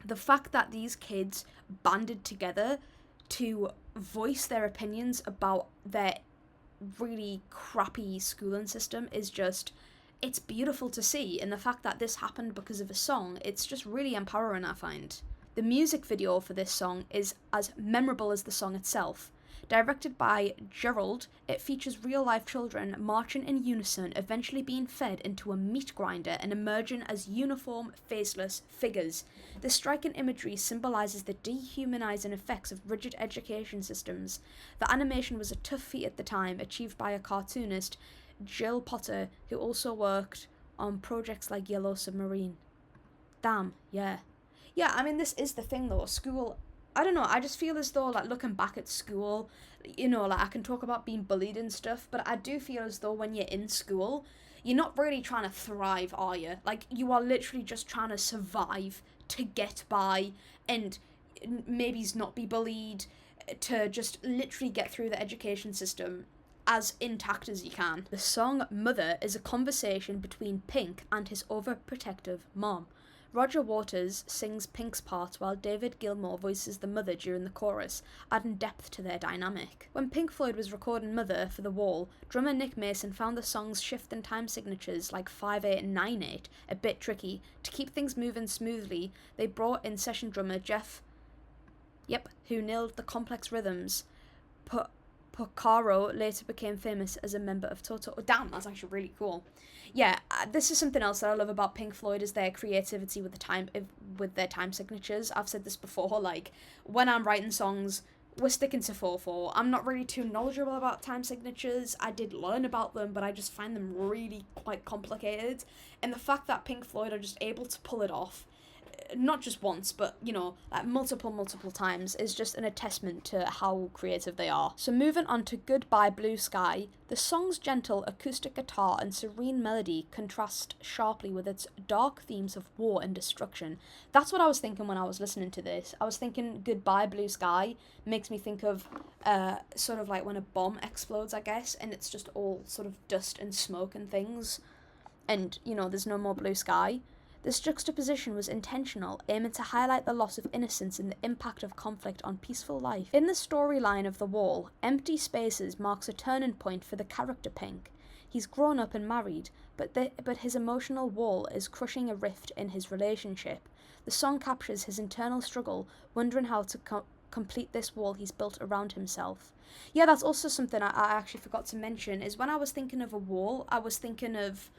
S1: the fact that these kids banded together to voice their opinions about their really crappy schooling system is just, it's beautiful to see. And the fact that this happened because of a song, it's just really empowering, I find. The music video for this song is as memorable as the song itself. Directed by Gerald, it features real-life children marching in unison, eventually being fed into a meat grinder and emerging as uniform, faceless figures. The striking imagery symbolises the dehumanising effects of rigid education systems. The animation was a tough feat at the time, achieved by a cartoonist, Jill Potter, who also worked on projects like Yellow Submarine. Damn, yeah. Yeah, I mean, this is the thing though, school... I don't know, I just feel as though, like, looking back at school, you know, like, I can talk about being bullied and stuff, but I do feel as though when you're in school, you're not really trying to thrive, are you? Like, you are literally just trying to survive, to get by, and maybe not be bullied, to just literally get through the education system as intact as you can. The song Mother is a conversation between Pink and his overprotective mom. Roger Waters sings Pink's part while David Gilmour voices the mother during the chorus, adding depth to their dynamic. When Pink Floyd was recording Mother for The Wall, drummer Nick Mason found the song's shift in time signatures like 5/8 and 9/8 a bit tricky. To keep things moving smoothly, they brought in session drummer Jeff, who nailed the complex rhythms. Porcaro later became famous as a member of Toto. Oh, damn, that's actually really cool. Yeah, this is something else that I love about Pink Floyd, is their creativity with their time signatures. I've said this before, like, when I'm writing songs, we're sticking to 4/4. I'm not really too knowledgeable about time signatures. I did learn about them, but I just find them really quite complicated. And the fact that Pink Floyd are just able to pull it off, not just once, but, you know, like multiple times, is just an attestament to how creative they are. So moving on to Goodbye Blue Sky, the song's gentle acoustic guitar and serene melody contrast sharply with its dark themes of war and destruction. That's what I was thinking when I was listening to this. I was thinking Goodbye Blue Sky makes me think of sort of like when a bomb explodes, I guess, and it's just all sort of dust and smoke and things, and, you know, there's no more blue sky. This juxtaposition was intentional, aiming to highlight the loss of innocence and the impact of conflict on peaceful life. In the storyline of The Wall, Empty Spaces marks a turning point for the character Pink. He's grown up and married, but his emotional wall is crushing a rift in his relationship. The song captures his internal struggle, wondering how to complete this wall he's built around himself. Yeah, that's also something I actually forgot to mention, is when I was thinking of a wall, I was thinking of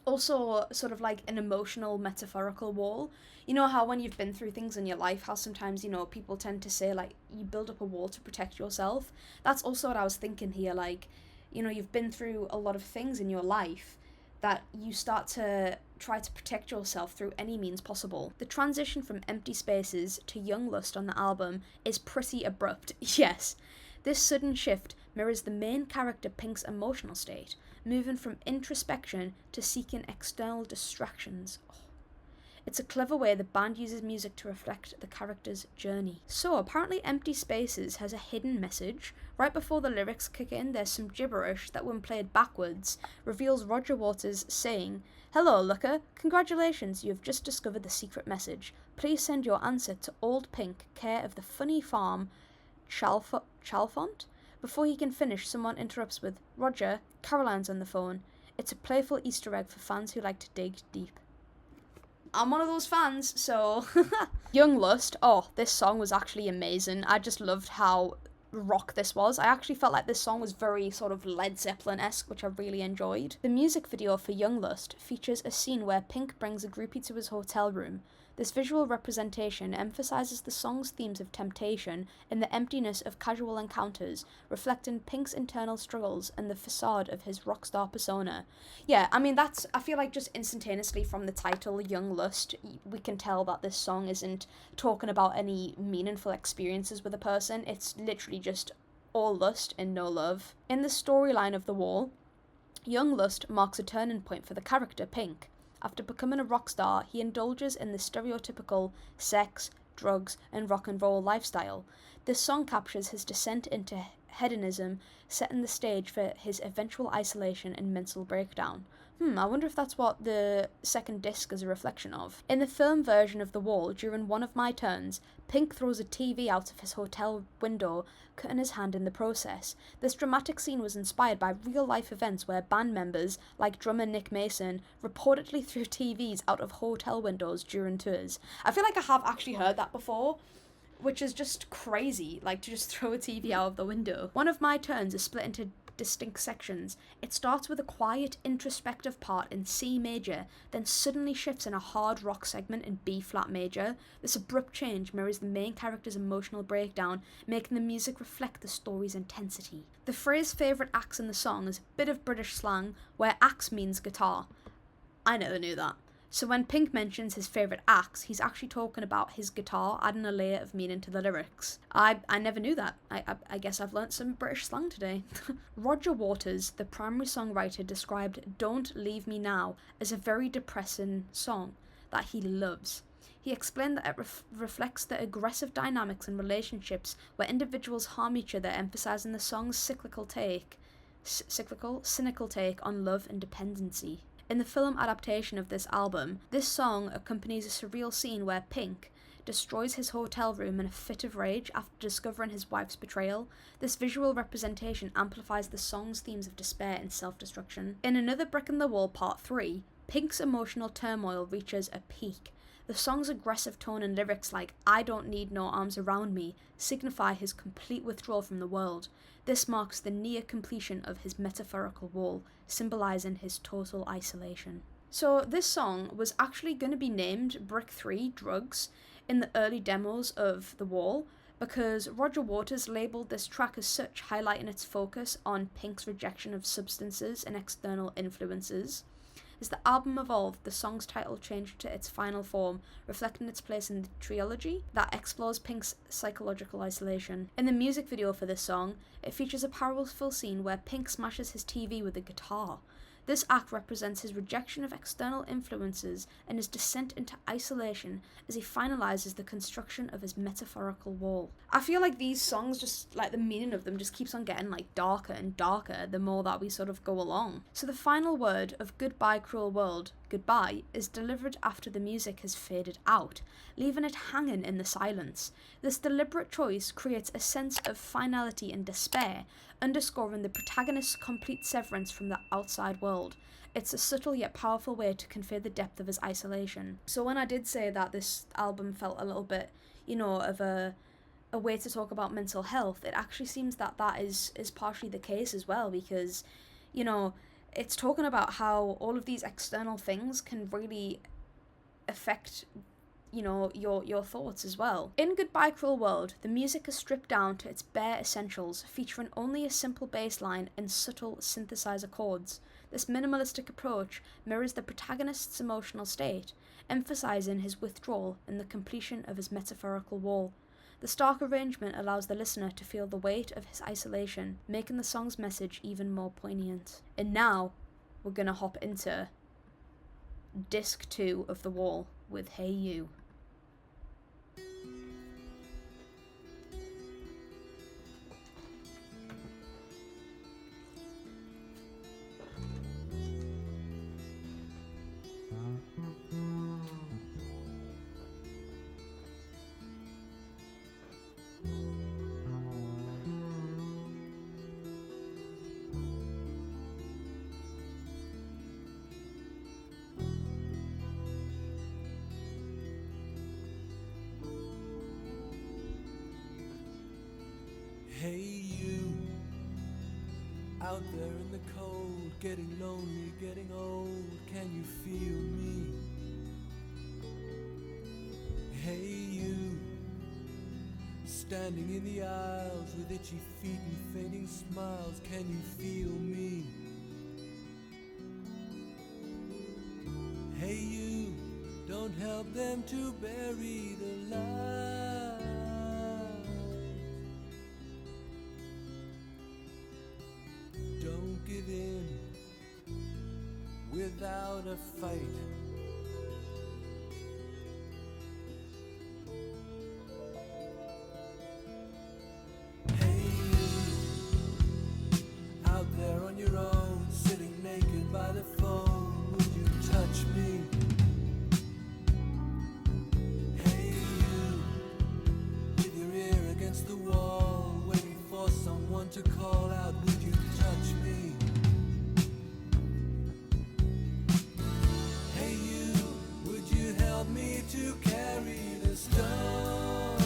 S1: also sort of like an emotional metaphorical wall. You know how when you've been through things in your life, how sometimes, you know, people tend to say like you build up a wall to protect yourself. That's also what I was thinking here, like, you know, you've been through a lot of things in your life that you start to try to protect yourself through any means possible. The transition from Empty Spaces to Young Lust on the album is pretty abrupt. Yes, this sudden shift mirrors the main character Pink's emotional state, moving from introspection to seeking external distractions. It's a clever way the band uses music to reflect the character's journey. So apparently Empty Spaces has a hidden message. Right before the lyrics kick in, there's some gibberish that when played backwards reveals Roger Waters saying, "Hello Looker, congratulations, you have just discovered the secret message. Please send your answer to Old Pink, care of the Funny Farm, Chalfont." Before he can finish, someone interrupts with, "Roger, Caroline's on the phone." It's a playful Easter egg for fans who like to dig deep. I'm one of those fans, so... Young Lust, oh, this song was actually amazing. I just loved how rock this was. I actually felt like this song was very sort of Led Zeppelin-esque, which I really enjoyed. The music video for Young Lust features a scene where Pink brings a groupie to his hotel room. This visual representation emphasizes the song's themes of temptation and the emptiness of casual encounters, reflecting Pink's internal struggles and the facade of his rock star persona. Yeah, I mean, I feel like just instantaneously from the title, Young Lust, we can tell that this song isn't talking about any meaningful experiences with a person. It's literally just all lust and no love. In the storyline of The Wall, Young Lust marks a turning point for the character Pink. After becoming a rock star, he indulges in the stereotypical sex, drugs, and rock and roll lifestyle. This song captures his descent into hedonism, setting the stage for his eventual isolation and mental breakdown. I wonder if that's what the second disc is a reflection of. In the film version of The Wall, during one of my turns, Pink throws a TV out of his hotel window, cutting his hand in the process. This dramatic scene was inspired by real-life events where band members, like drummer Nick Mason, reportedly threw TVs out of hotel windows during tours. I feel like I have actually heard that before, which is just crazy, like to just throw a TV out of the window. One of my turns is split into distinct sections. It starts with a quiet, introspective part in C major, then suddenly shifts in a hard rock segment in B flat major. This abrupt change mirrors the main character's emotional breakdown, making the music reflect the story's intensity. The phrase favourite axe in the song is a bit of British slang, where axe means guitar. I never knew that. So when Pink mentions his favourite axe, he's actually talking about his guitar, adding a layer of meaning to the lyrics. I never knew that. I guess I've learnt some British slang today. Roger Waters, the primary songwriter, described Don't Leave Me Now as a very depressing song that he loves. He explained that it reflects the aggressive dynamics in relationships where individuals harm each other, emphasising the song's cynical take on love and dependency. In the film adaptation of this album, this song accompanies a surreal scene where Pink destroys his hotel room in a fit of rage after discovering his wife's betrayal. This visual representation amplifies the song's themes of despair and self-destruction. In Another Brick in the Wall Part 3, Pink's emotional turmoil reaches a peak. The song's aggressive tone and lyrics like "I don't need no arms around me" signify his complete withdrawal from the world. This marks the near completion of his metaphorical wall, symbolising his total isolation. So this song was actually going to be named Brick 3 Drugs in the early demos of The Wall, because Roger Waters labelled this track as such, highlighting its focus on Pink's rejection of substances and external influences. As the album evolved, the song's title changed to its final form, reflecting its place in the trilogy that explores Pink's psychological isolation. In the music video for this song, it features a powerful scene where Pink smashes his TV with a guitar. This act represents his rejection of external influences and his descent into isolation as he finalises the construction of his metaphorical wall. I feel like these songs, just like the meaning of them, just keeps on getting like darker and darker the more that we sort of go along. So the final word of Goodbye Cruel World, goodbye, is delivered after the music has faded out, leaving it hanging in the silence. This deliberate choice creates a sense of finality and despair, underscoring the protagonist's complete severance from the outside world. It's a subtle yet powerful way to convey the depth of his isolation. So when I did say that this album felt a little bit, of a way to talk about mental health, it actually seems that is partially the case as well, because, it's talking about how all of these external things can really affect your thoughts as well. In Goodbye Cruel World, the music is stripped down to its bare essentials, featuring only a simple bass line and subtle synthesizer chords. This minimalistic approach mirrors the protagonist's emotional state, emphasizing his withdrawal and the completion of his metaphorical wall. The stark arrangement allows the listener to feel the weight of his isolation, making the song's message even more poignant. And now, we're gonna hop into Disc 2 of The Wall, with Hey You.
S2: Hey you, out there in the cold, getting lonely, getting old, can you feel me? Hey you, standing in the aisles with itchy feet and fainting smiles, can you feel me? Hey you, don't help them to bury the light. Don't give in without a fight. Hey you, out there on your own, sitting naked by the phone, would you touch me? Hey you, with your ear against the wall, waiting for someone to call out, would you touch me? Hey you, would you help me to carry the stone?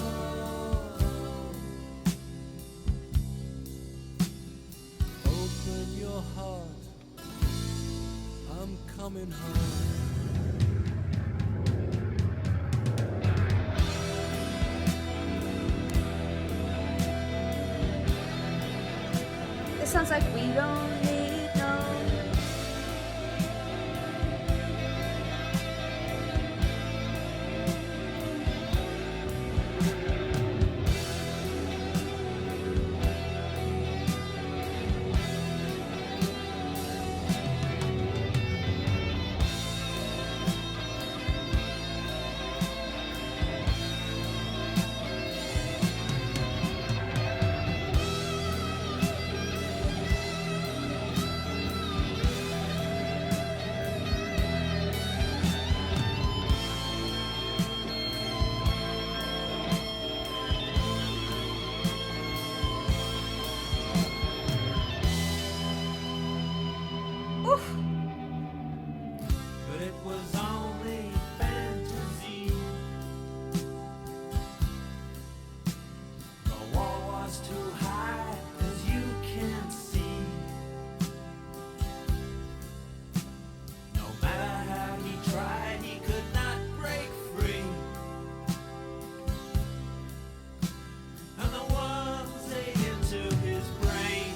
S2: Open your heart, I'm coming home.
S1: It sounds like we don't need no. Oof.
S2: But it was only fantasy. The wall was too high, as you can see. No matter how he tried, he could not break free. And the ones ate into his brain.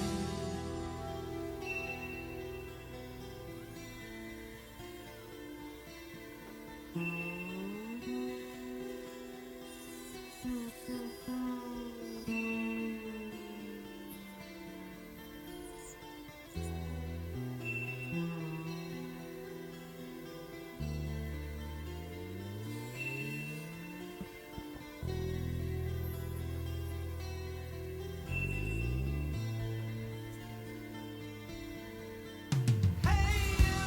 S2: Hey you,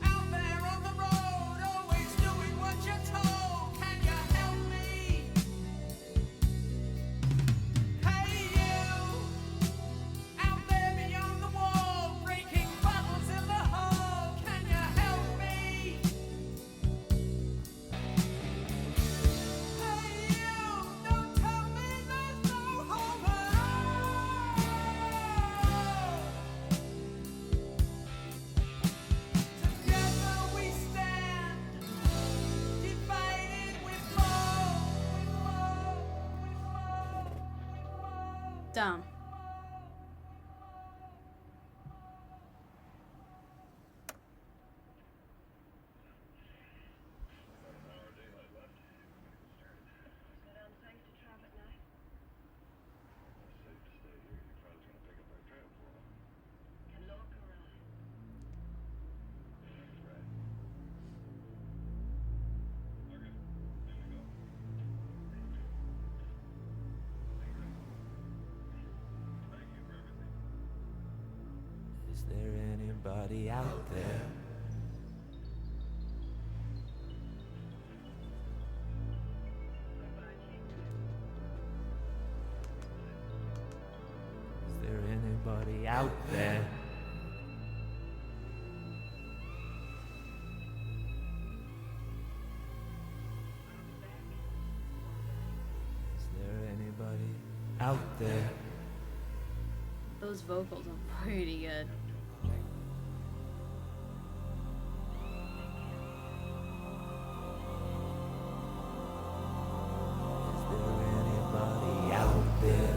S2: out there on the road, always doing what you're told. Can you help me? Hey you, out there beyond the wall, breaking bottles in the hall. Can you help me? Hey you, don't tell me there's no hope at all. Together we stand, divided we fall.
S1: Damn.
S2: Is there anybody out there? Is there anybody out there? Is there anybody out there?
S1: Those vocals are pretty good.
S2: Is there anybody out there?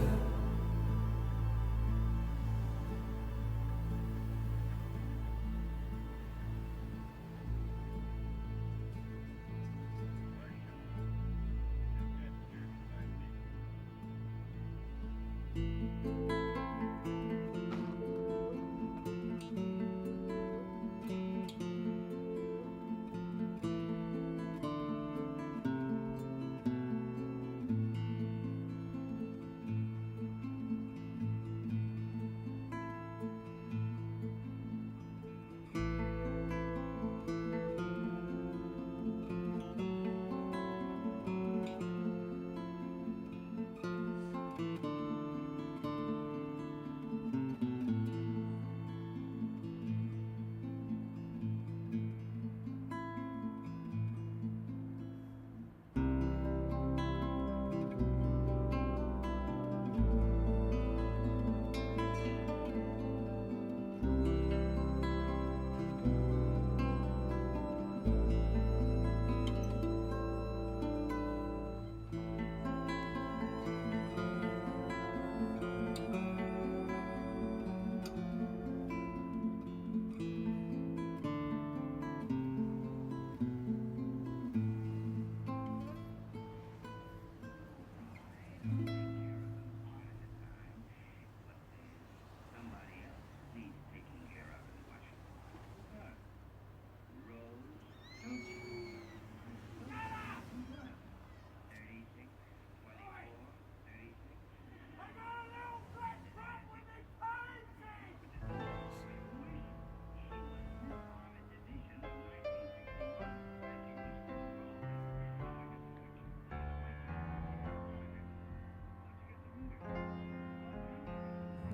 S3: I got a little black truck with me pansy!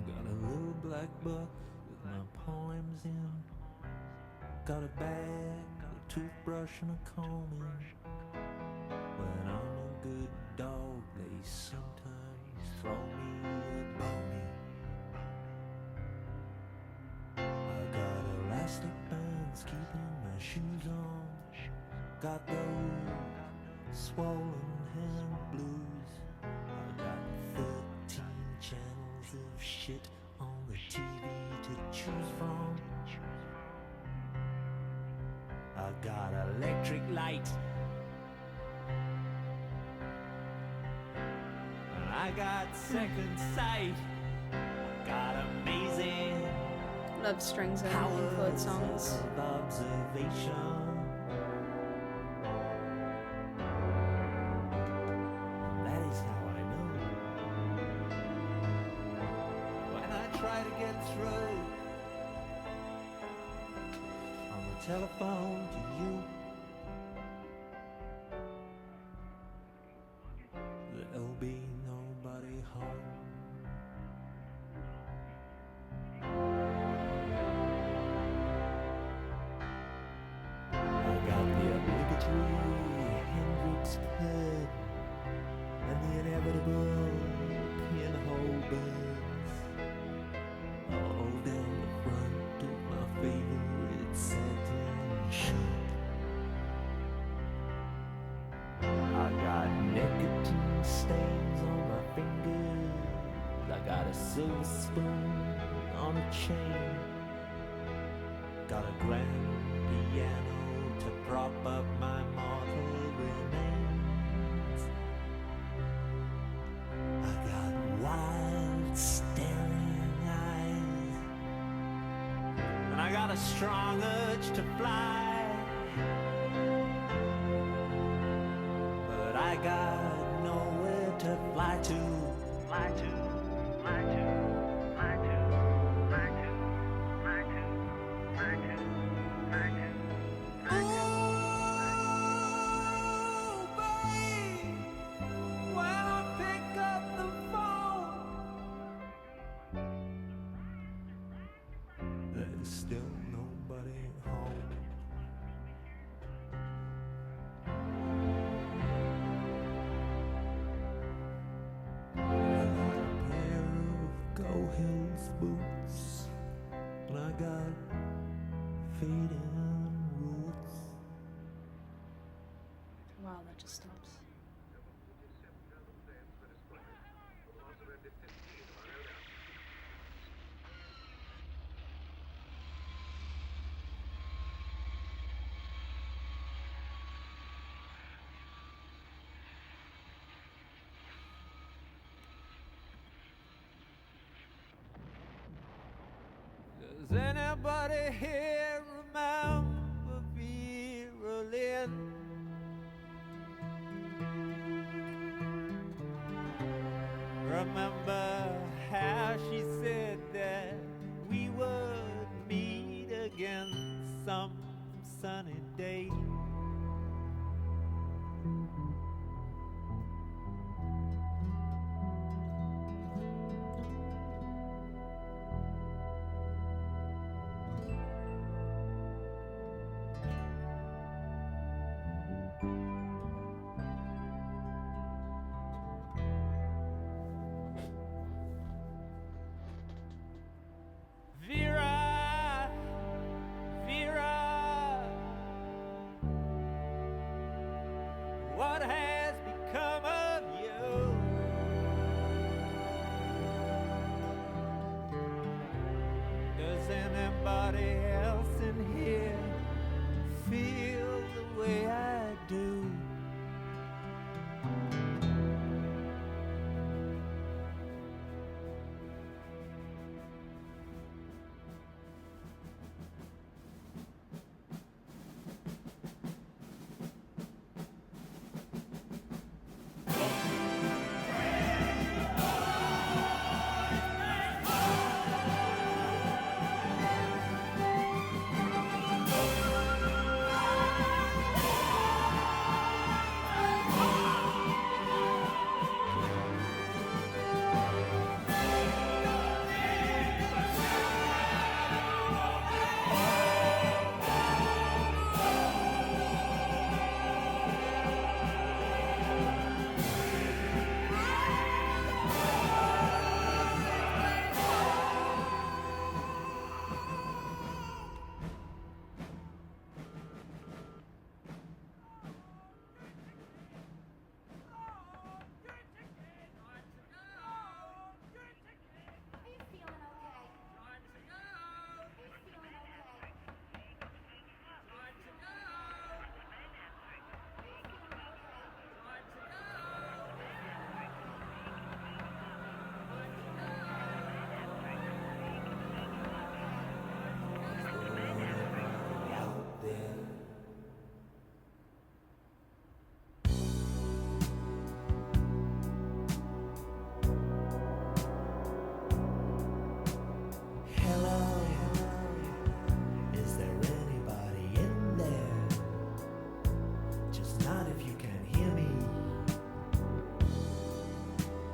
S2: Got a little black book with my poems in. Got a bag, a toothbrush and a comb in. When I'm a good dog, they sometimes throw me a bone. I got elastic bands keeping my shoes on. Got those swollen hand blues. I got 13 channels of shit on the TV to choose from. I got electric light. I got second sight. I got amazing
S1: Love strings and
S2: powers
S1: Floyd songs.
S2: of observation. That is how I know. When I try to get through on the telephone to you, there'll be nobody home. I got the obligatory Hendrix pen and the inevitable pinhole burns all down the front of my favorite satin shirt. I got nicotine stains on my fingers. I got a silver spoon on a chain. Got a grand piano to prop up my mortal remains. I got wild staring eyes, and I got a strong urge to fly, but I got nowhere to fly to. Fly to, fly to, fly to, fly to, fly to. there's still nobody home. I got a pair of Go Hills boots, and I got fading roots.
S1: Wow, that just stops.
S2: Does anybody here remember Vera Lynn? Remember how she said that we would meet again some sunny day? Vera, Vera, what has become of you? Does anybody else in here feel the way I do?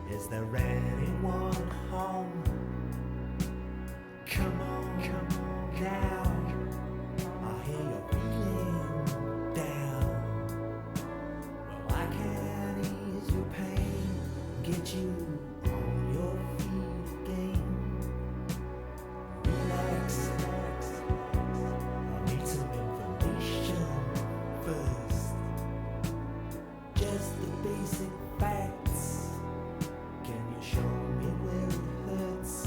S2: Is there anyone home? Come on now. I hear you're feeling down. Well, I can ease your pain, get you on your feet again. Relax. I need some information first. Just the basic facts. Can you show me where it hurts?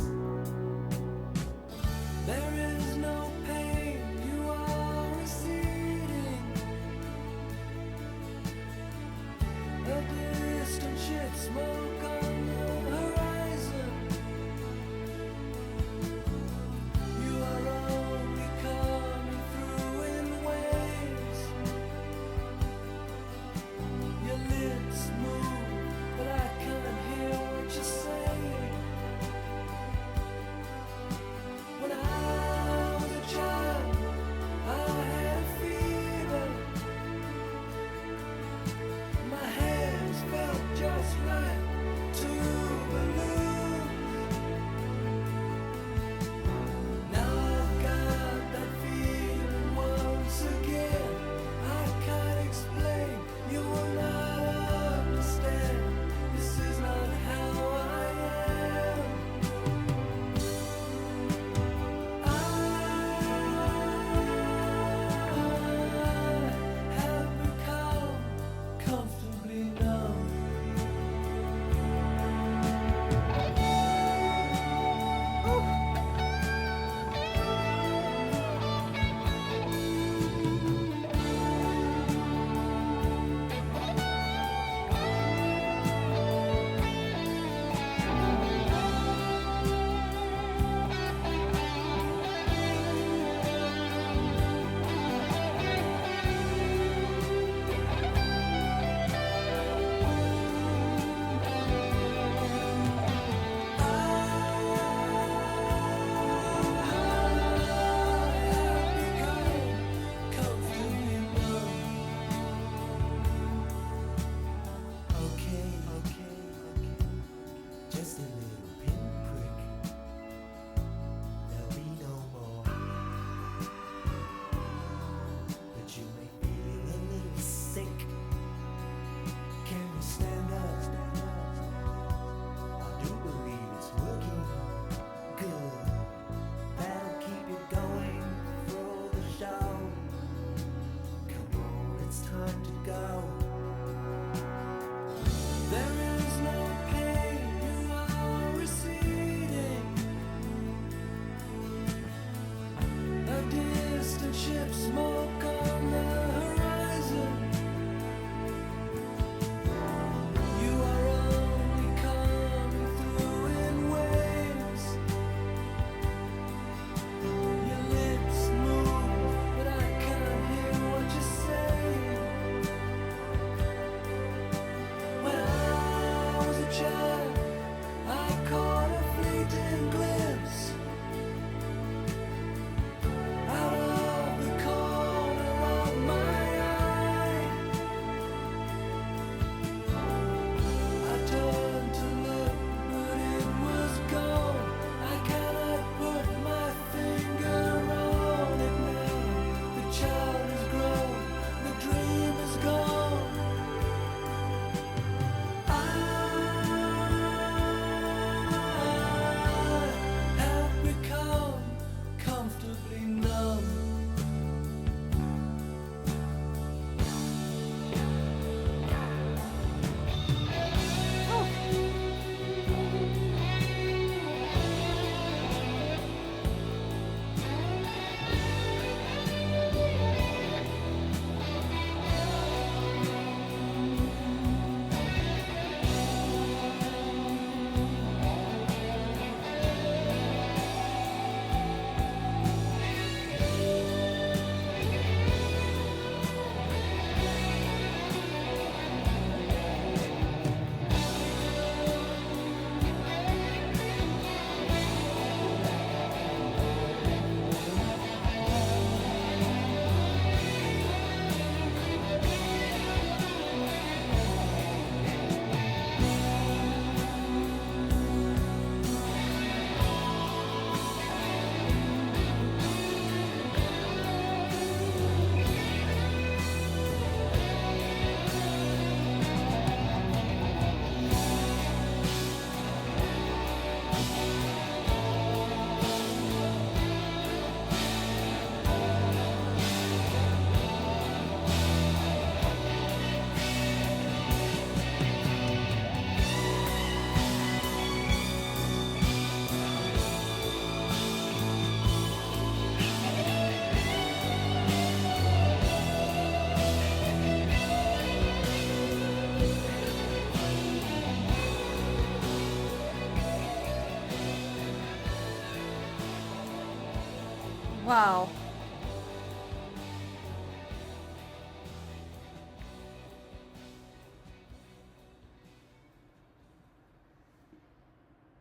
S1: Wow.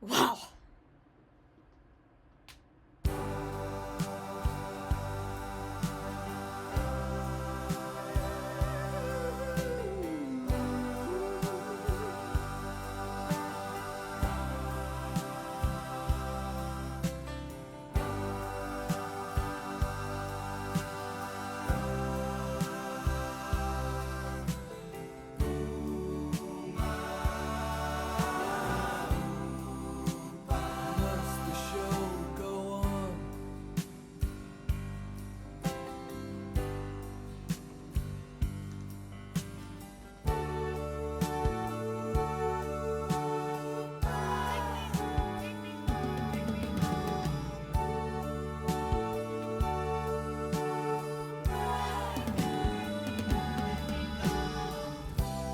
S1: Wow.
S2: Must the show go on?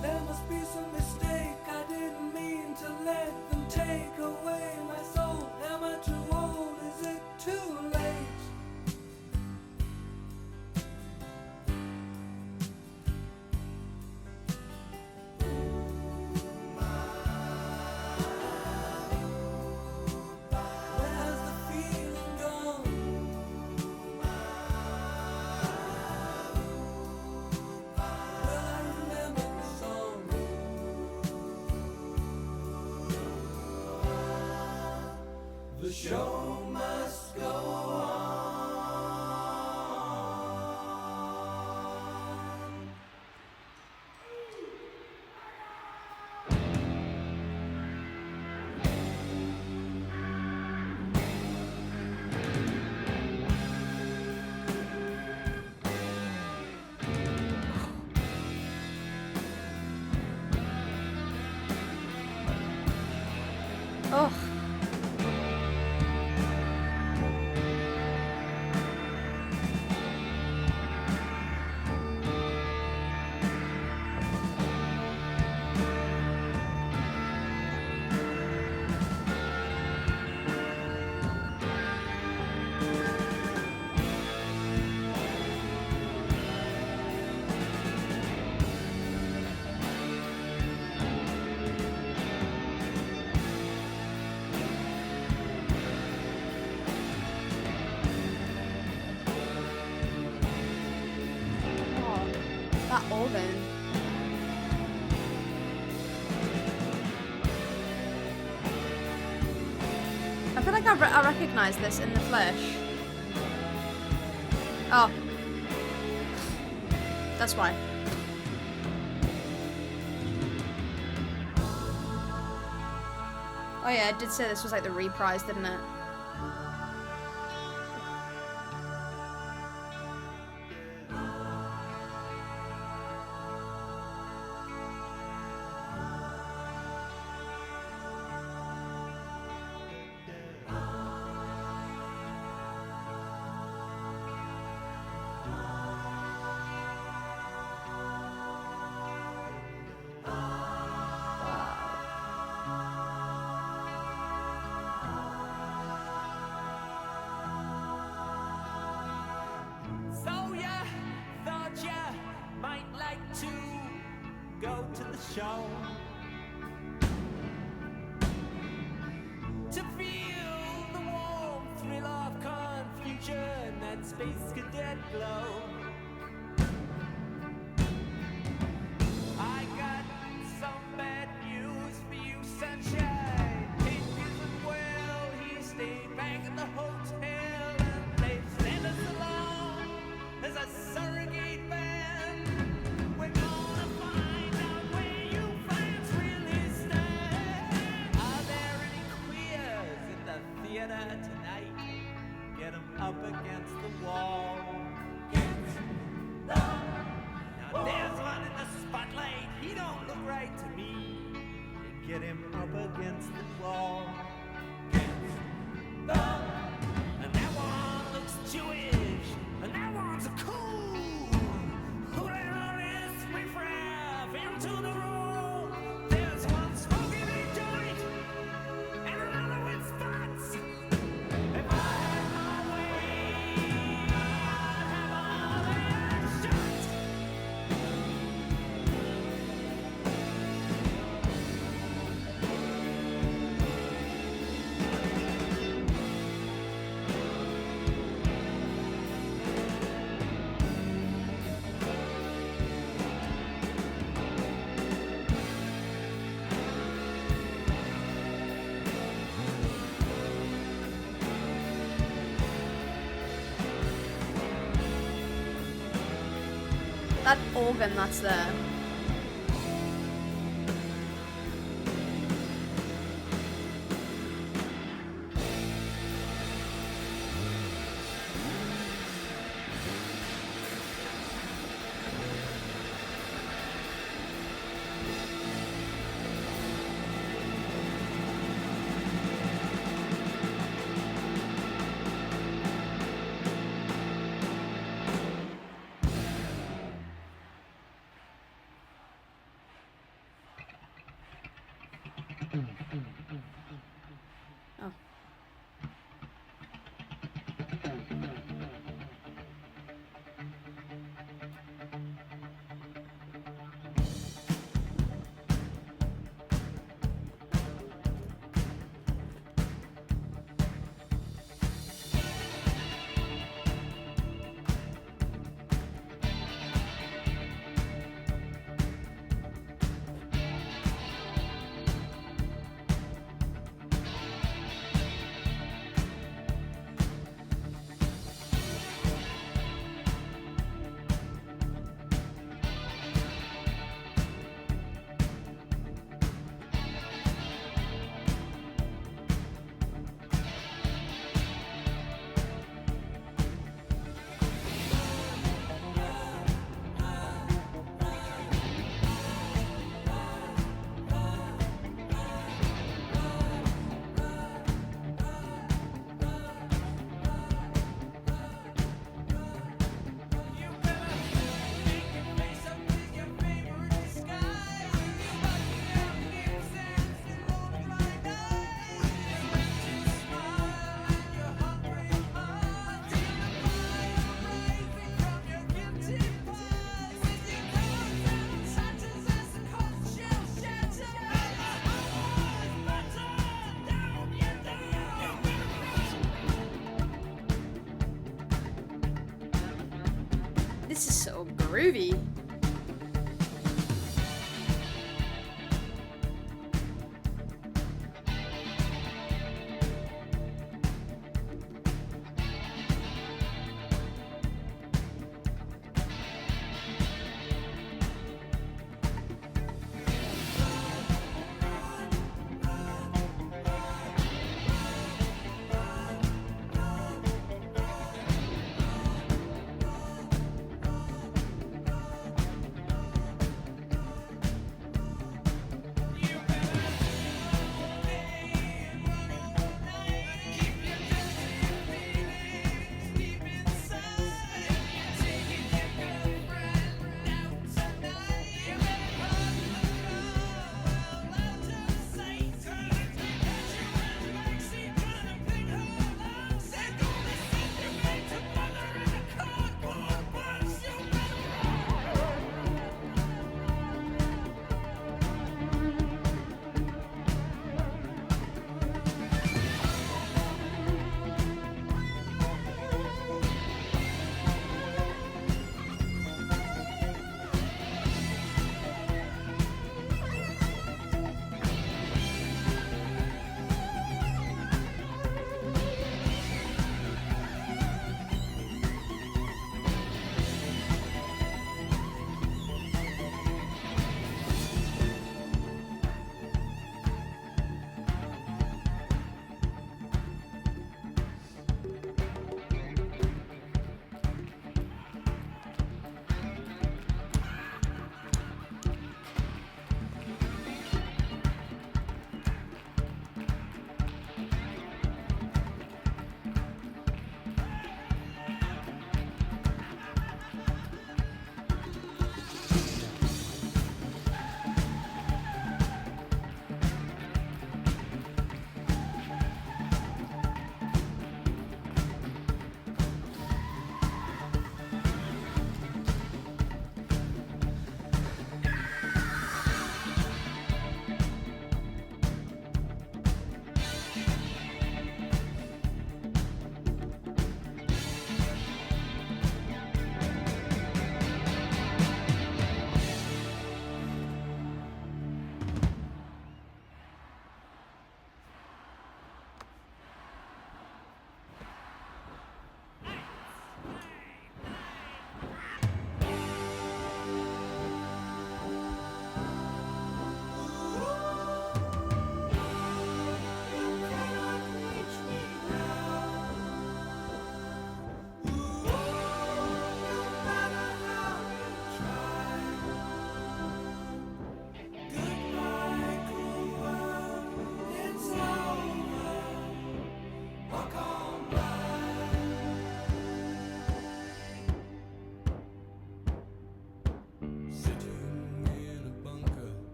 S2: There must be some mistake. I didn't mean to let them take away my soul. Am I too old? Is it too late? Where's the feeling gone? Will I remember the song? The show must go on.
S1: Oh. That organ. I feel like I recognize this in the flesh. Oh. That's why. Oh yeah, it did say this was like the reprise, didn't it?
S3: So ya thought ya might like to go to the show to feel the warm thrill of confusion and space cadet glow. I got some bad news for you, sunshine. It isn't well. He stayed back at the hotel and they sent us along as a surrogate band. We're gonna find out where you fans really stand. Are there any queers
S2: better tonight. Get 'em up against the wall. Now there's one in the spotlight. He don't look right to me. Get him up against the wall. And that one looks Jewish. And that one's a cool. Well, it's riff-raff into the room. There's one smoking a joint. And another with spots. If I had my way, I'd have all that shot.
S1: That organ that's there. Oh. This is so groovy.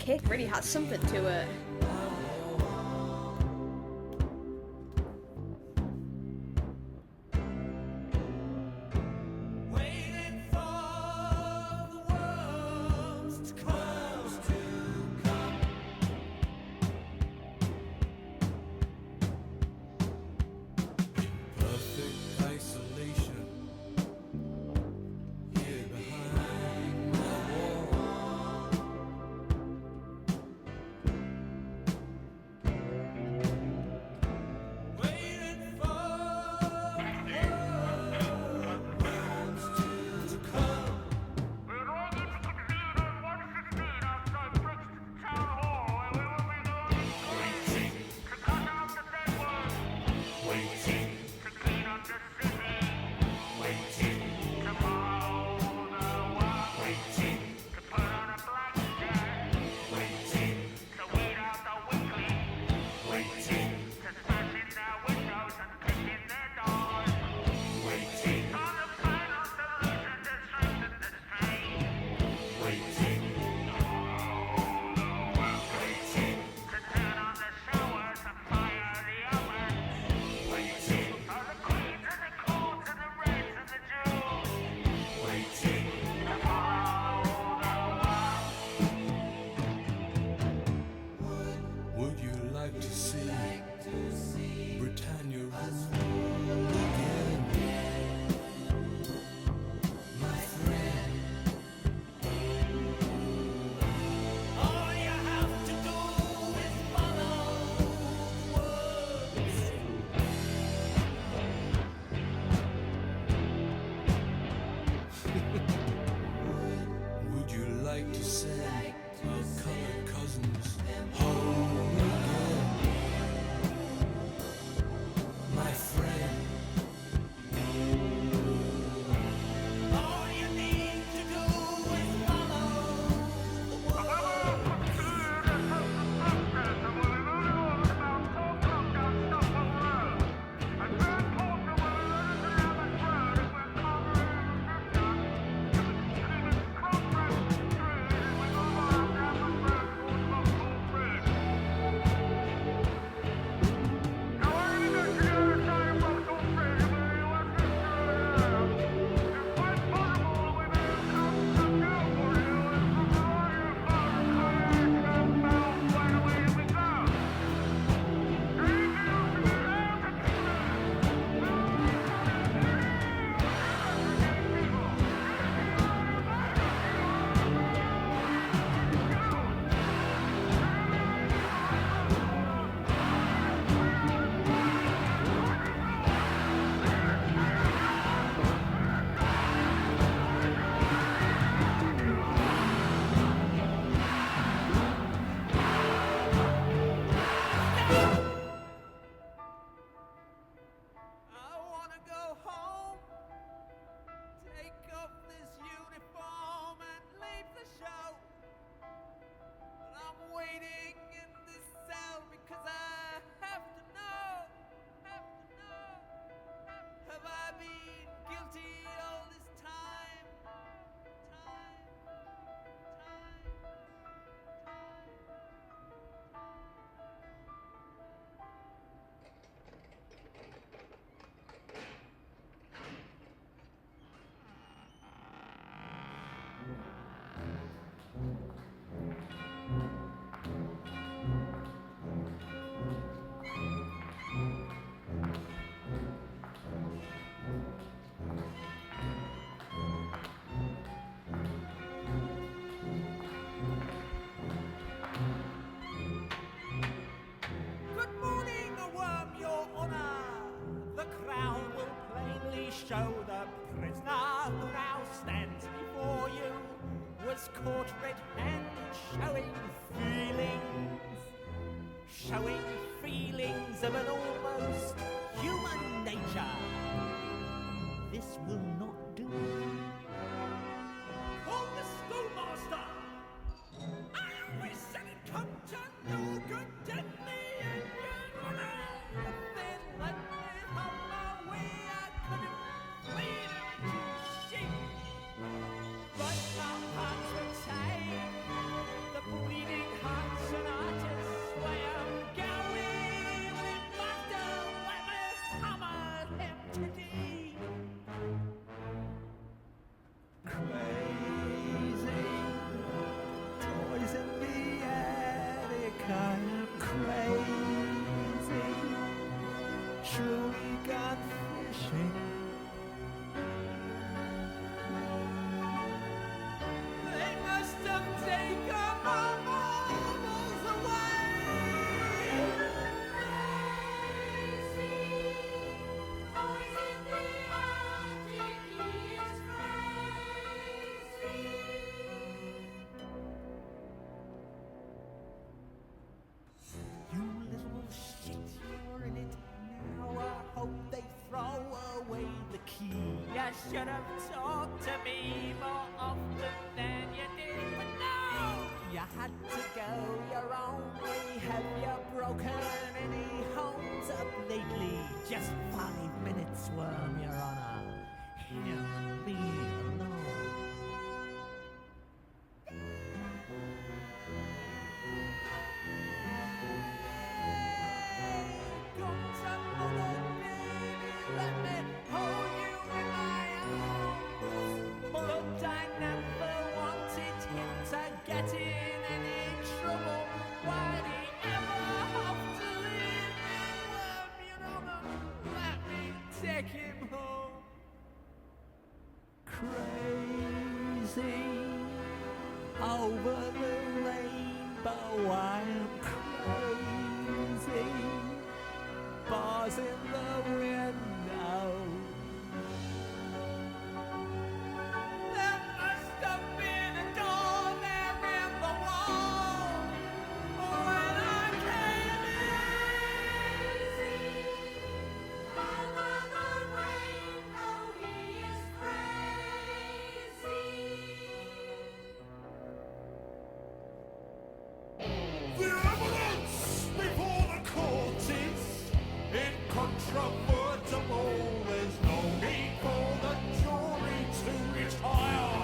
S1: kid really has something to it.
S2: Waiting for the worms to close to come. Perfect isolation here behind my wall. Waiting for the worms to come.
S7: We're all going to convene on 116 outside Brixton Town Hall, where we will be going to cut out the dead ones, to clean up the city, to mow the walk, to put on a black jack, to weed out the weakling, to smash in their windows and kick in their doors, on the final solution to strengthen the strain. To turn on the showers and fire the ovens. Are the queens and the coons and the reds and the Jews. To follow the wall.
S2: Would you like to see Britannia rule again? My friend, all you have to do is follow the words. Would you like to send our colored cousins home again? My friend, all you need to do is follow the words. I wanna go home, take off this uniform and leave the show. But I'm waiting in this cell because I have to know, have I been guilty all this time? Good morning, worm, your honor. The crown will plainly show the prisoner who now stands before you was caught red-handed showing feelings of an almost human nature. This will not do. Call the schoolmaster! I always said it come to no good, didn't me, and you're around. Then let me have my way, I couldn't bleed into sheep. But my hands were tied, the bleeding
S3: should have talked to me more often than you did. But no, you had to go your own way. Have you broken any homes up lately? Just 5 minutes, Worm, Your Honor. Him and me alone. Comes another baby, let me hold you in my arms. But I never wanted him to get in any trouble. Why'd he ever have to leave me? Worm, Your Honor, let me take him home. Crazy over the rainbow, I am crazy. Bars in the window. There must have been a door there in the wall when I came in. Over the rainbow, he is crazy.
S7: The evidence before the court is incontrovertible. There's no need for the jury to retire.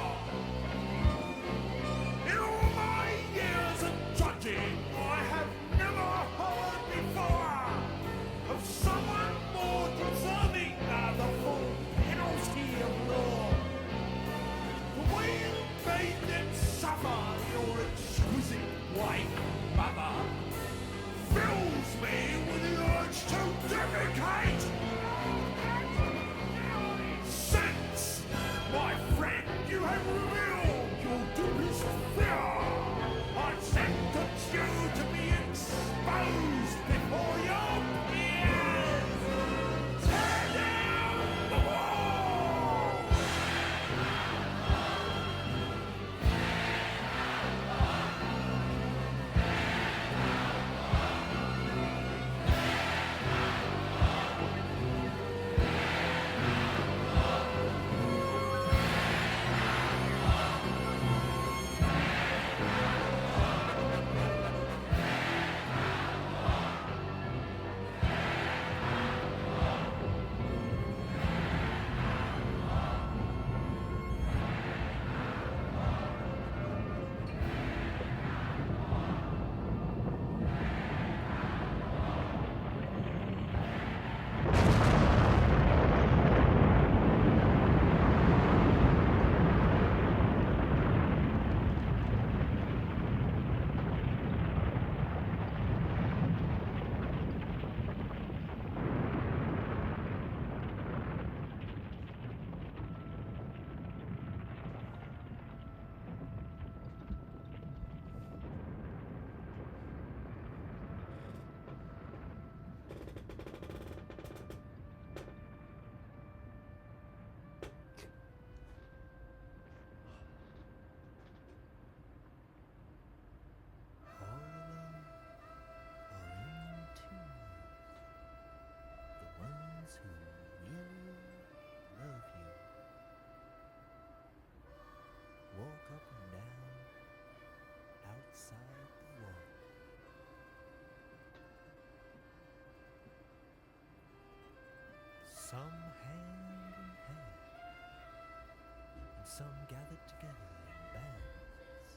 S7: In all my years of judging, I have never heard before of someone more deserving of the full penalty of law. The way you made them suffer, your exquisite wife, mother, fills me with the urge to defecate. Since, my friend, you have revealed your deepest fear, I sentence you to be exposed before your peers. Tear down the wall! Some hand in hand, and some gathered together in bands.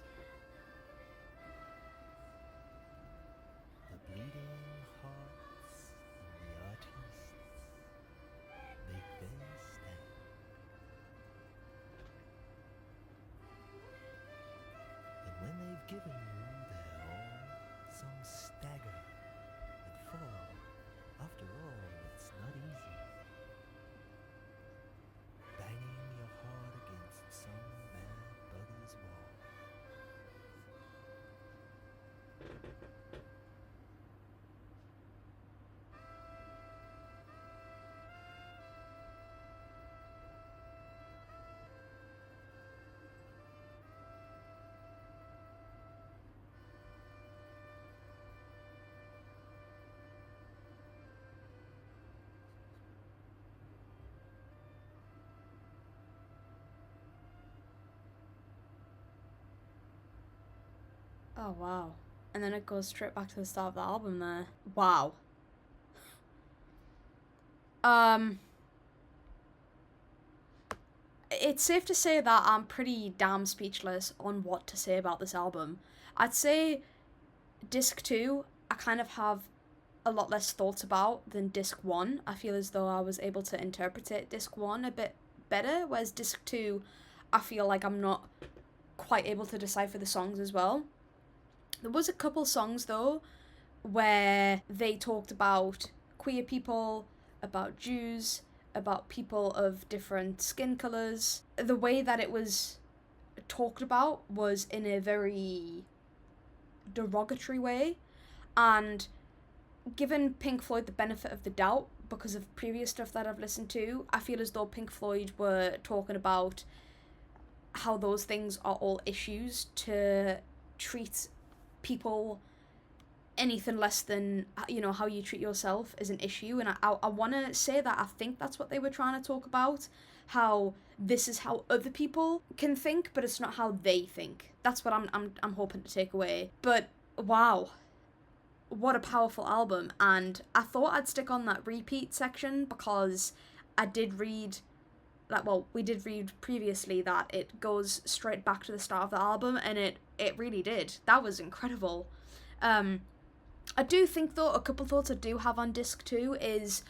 S7: The bleeding hearts and the artists make their stand. And when they've given you their all, some stagger and fall. After all, it's not easy. Banging your heart against some mad
S1: Oh, wow. And then it goes straight back to the start of the album there. Wow. It's safe to say that I'm pretty damn speechless on what to say about this album. I'd say disc 2, I kind of have a lot less thoughts about than disc 1. I feel as though I was able to interpret disc 1 a bit better, whereas disc 2, I feel like I'm not quite able to decipher the songs as well. There was a couple songs though where they talked about queer people, about Jews, about people of different skin colours. The way that it was talked about was in a very derogatory way, and given Pink Floyd the benefit of the doubt because of previous stuff that I've listened to, I feel as though Pink Floyd were talking about how those things are all issues to treat people anything less than, you know, how you treat yourself is an issue. And I want to say that I think that's what they were trying to talk about, how this is how other people can think, but it's not how they think. That's what I'm hoping to take away. But wow, what a powerful album. And I thought I'd stick on that repeat section because I did read that, well, we did read previously that it goes straight back to the start of the album, and it really did. That was incredible. I do think though, a couple thoughts I do have on disc 2 is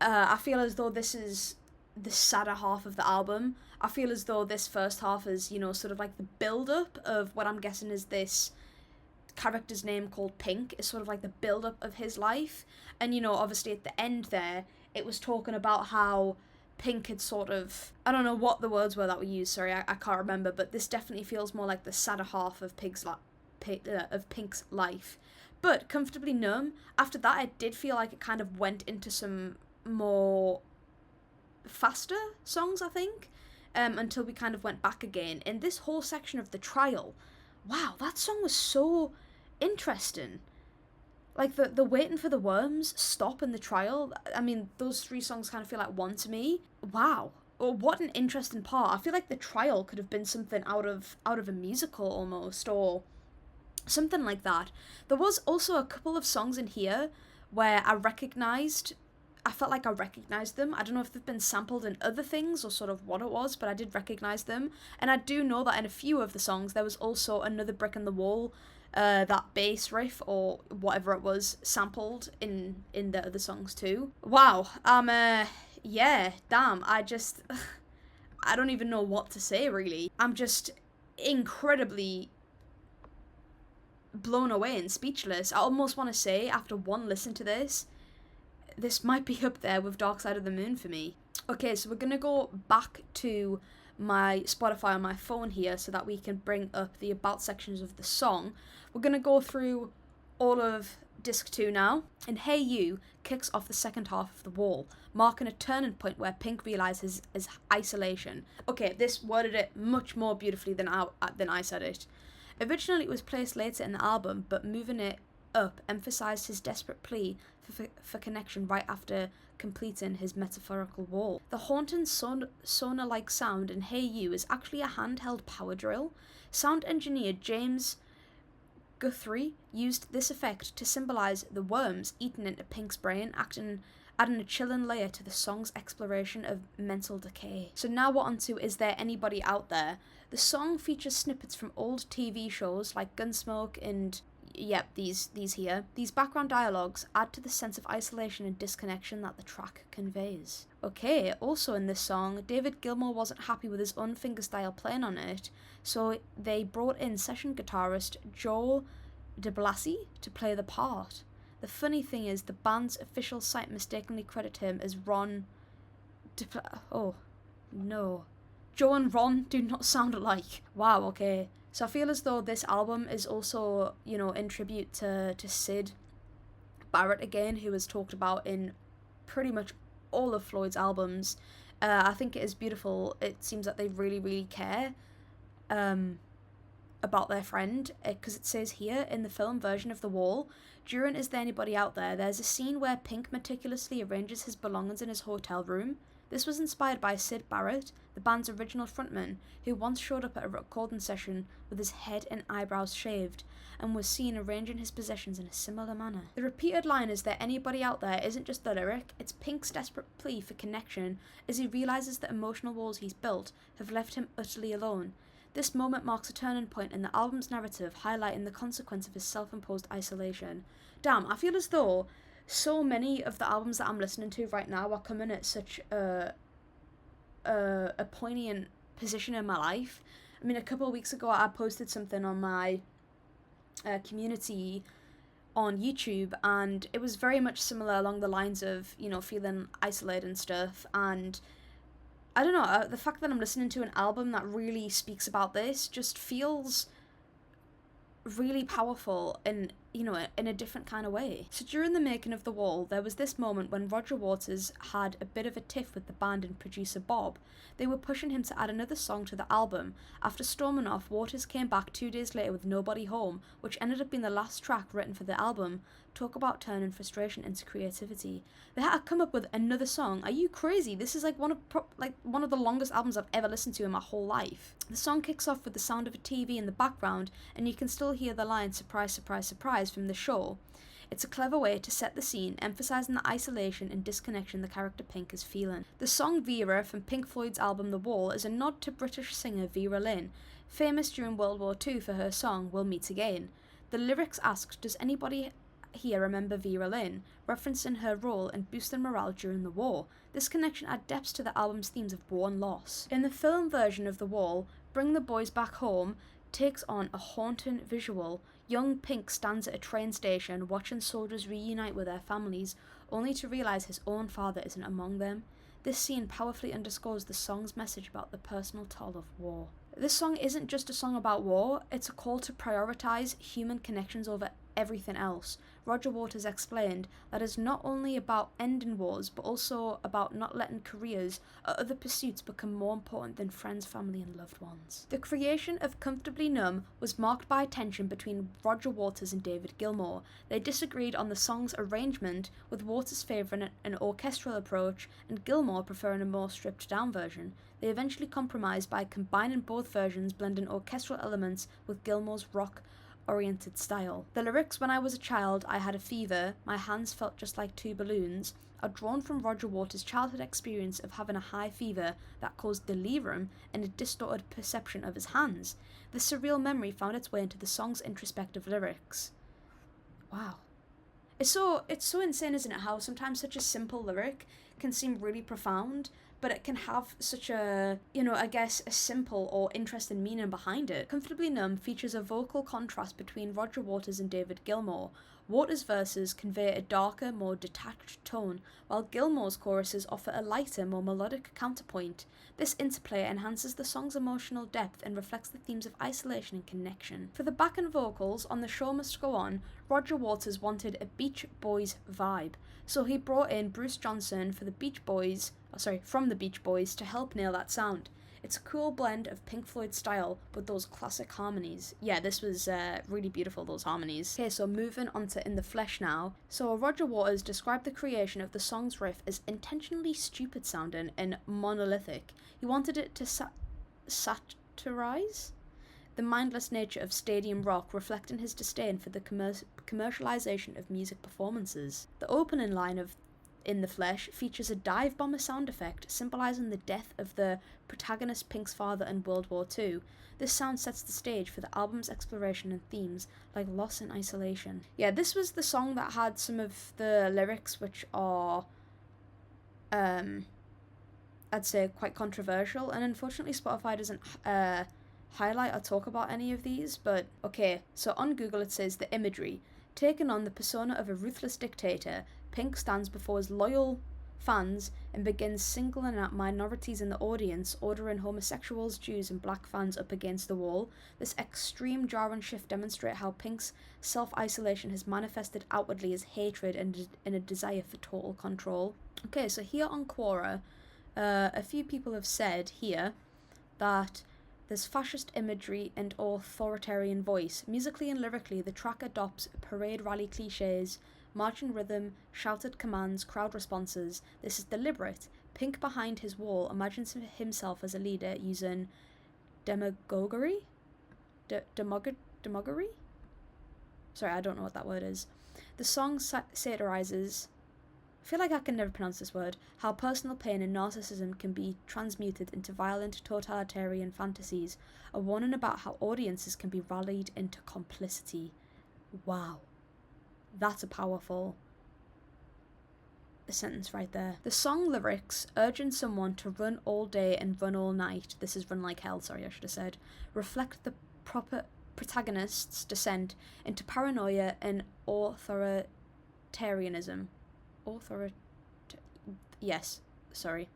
S1: I feel as though this is the sadder half of the album. I feel as though this first half is, you know, sort of like the build-up of what I'm guessing is this character's name called Pink, is sort of like the build-up of his life. And, you know, obviously at the end there, it was talking about how Pink had sort of, I don't know what the words were that were used, sorry, I can't remember, but this definitely feels more like the sadder half of Pink's life. But Comfortably Numb, after that, it did feel like it kind of went into some more faster songs, I think, until we kind of went back again. And this whole section of The Trial, wow, that song was so interesting. Like, the Waiting for the Worms, Stop, and The Trial, I mean, those three songs kind of feel like one to me. Wow. Well, what an interesting part. I feel like The Trial could have been something out of a musical almost, or something like that. There was also a couple of songs in here where I felt like I recognised them. I don't know if they've been sampled in other things or sort of what it was, but I did recognise them. And I do know that in a few of the songs there was also Another Brick in the Wall, that bass riff or whatever it was, sampled in the other songs too. Wow. Yeah, damn, I don't even know what to say really. I'm just incredibly blown away and speechless. I almost want to say, after one listen to this might be up there with Dark Side of the Moon for me. Okay, so we're gonna go back to my Spotify on my phone here so that we can bring up the about sections of the song. We're gonna go through all of disc 2 now, and Hey You kicks off the second half of The Wall, marking a turning point where Pink realises his isolation. Okay, this worded it much more beautifully than I said it. Originally it was placed later in the album, but moving it up emphasised his desperate plea for connection right after completing his metaphorical wall. The haunting sonar-like sound in Hey You is actually a handheld power drill. Sound engineer James Guthrie used this effect to symbolise the worms eaten into Pink's brain, adding a chilling layer to the song's exploration of mental decay. So now we're on to Is There Anybody Out There? The song features snippets from old TV shows like Gunsmoke and, yep, these here. These background dialogues add to the sense of isolation and disconnection that the track conveys. Okay, also in this song, David Gilmour wasn't happy with his own fingerstyle playing on it, so they brought in session guitarist Joe DeBlasi to play the part. The funny thing is, the band's official site mistakenly credit him as Ron oh, no. Joe and Ron do not sound alike. Wow, okay. So I feel as though this album is also, you know, in tribute to Syd Barrett again, who was talked about in pretty much all of Floyd's albums. I think it is beautiful. It seems that they really, really care about their friend, because it says here in the film version of The Wall, during Is There Anybody Out There, there's a scene where Pink meticulously arranges his belongings in his hotel room. This was inspired by Syd Barrett, the band's original frontman, who once showed up at a recording session with his head and eyebrows shaved, and was seen arranging his possessions in a similar manner. The repeated line "is there anybody out there" isn't just the lyric, it's Pink's desperate plea for connection as he realises the emotional walls he's built have left him utterly alone. This moment marks a turning point in the album's narrative, highlighting the consequence of his self-imposed isolation. Damn, I feel as though so many of the albums that I'm listening to right now are coming at such a poignant position in my life. I mean, a couple of weeks ago I posted something on my community on YouTube, and it was very much similar along the lines of, you know, feeling isolated and stuff. And I don't know, the fact that I'm listening to an album that really speaks about this just feels really powerful in, you know, in a different kind of way. So during the making of The Wall, there was this moment when Roger Waters had a bit of a tiff with the band and producer Bob. They were pushing him to add another song to the album. After storming off, Waters came back 2 days later with Nobody Home, which ended up being the last track written for the album. Talk about turning frustration into creativity. They had to come up with another song. Are you crazy? This is like one of the longest albums I've ever listened to in my whole life. The song kicks off with the sound of a TV in the background, and you can still hear the line "surprise, surprise, surprise" from the show. It's a clever way to set the scene, emphasising the isolation and disconnection the character Pink is feeling. The song Vera from Pink Floyd's album The Wall is a nod to British singer Vera Lynn, famous during World War II for her song We'll Meet Again. The lyrics ask, does anybody here remember Vera Lynn, referencing her role in boosting morale during the war. This connection adds depth to the album's themes of war and loss. In the film version of The Wall, Bring the Boys Back Home takes on a haunting visual. Young Pink stands at a train station watching soldiers reunite with their families, only to realise his own father isn't among them. This scene powerfully underscores the song's message about the personal toll of war. This song isn't just a song about war, it's a call to prioritise human connections over everything else. Roger Waters explained that it's not only about ending wars, but also about not letting careers or other pursuits become more important than friends, family and loved ones. The creation of Comfortably Numb was marked by tension between Roger Waters and David Gilmour. They disagreed on the song's arrangement, with Waters favouring an orchestral approach and Gilmour preferring a more stripped down version. They eventually compromised by combining both versions, blending orchestral elements with Gilmour's rock-oriented style. The lyrics, "When I was a child, I had a fever, my hands felt just like two balloons," are drawn from Roger Waters' childhood experience of having a high fever that caused delirium and a distorted perception of his hands. The surreal memory found its way into the song's introspective lyrics. Wow. It's so insane, isn't it, how sometimes such a simple lyric can seem really profound, but it can have such a, I guess, a simple or interesting meaning behind it. Comfortably Numb features a vocal contrast between Roger Waters and David Gilmour. Waters' verses convey a darker, more detached tone, while Gilmour's choruses offer a lighter, more melodic counterpoint. This interplay enhances the song's emotional depth and reflects the themes of isolation and connection. For the backing vocals on The Show Must Go On, Roger Waters wanted a Beach Boys vibe, so he brought in Bruce Johnson from the Beach Boys to help nail that sound. It's a cool blend of Pink Floyd style with those classic harmonies. Yeah, this was really beautiful, those harmonies. Okay, so moving on to In the Flesh now. So Roger Waters described the creation of the song's riff as intentionally stupid sounding and monolithic. He wanted it to satirize the mindless nature of stadium rock, reflecting his disdain for the commercialization of music performances. The opening line of In the Flesh features a dive bomber sound effect, symbolising the death of the protagonist Pink's father in World War II. This sound sets the stage for the album's exploration and themes like loss and isolation. Yeah, this was the song that had some of the lyrics which are, I'd say, quite controversial, and unfortunately Spotify doesn't highlight or talk about any of these, but okay, so on Google it says the imagery. Taking on the persona of a ruthless dictator, Pink stands before his loyal fans and begins singling out minorities in the audience, ordering homosexuals, Jews and black fans up against the wall. This extreme jarring shift demonstrates how Pink's self-isolation has manifested outwardly as hatred and a desire for total control. Okay, so here on Quora, a few people have said here that there's fascist imagery and authoritarian voice. Musically and lyrically, the track adopts parade rally cliches, marching rhythm, shouted commands, crowd responses. This is deliberate. Pink behind his wall imagines himself as a leader using demagoguery? Demagoguery? Sorry, I don't know what that word is. The song satirizes, I feel like I can never pronounce this word, how personal pain and narcissism can be transmuted into violent totalitarian fantasies, a warning about how audiences can be rallied into complicity. Wow. That's a powerful sentence right there. The song lyrics, urging someone to run all day and run all night, this is run like hell, sorry, I should have said, reflect the proper protagonist's descent into paranoia and authoritarianism. Yes, sorry.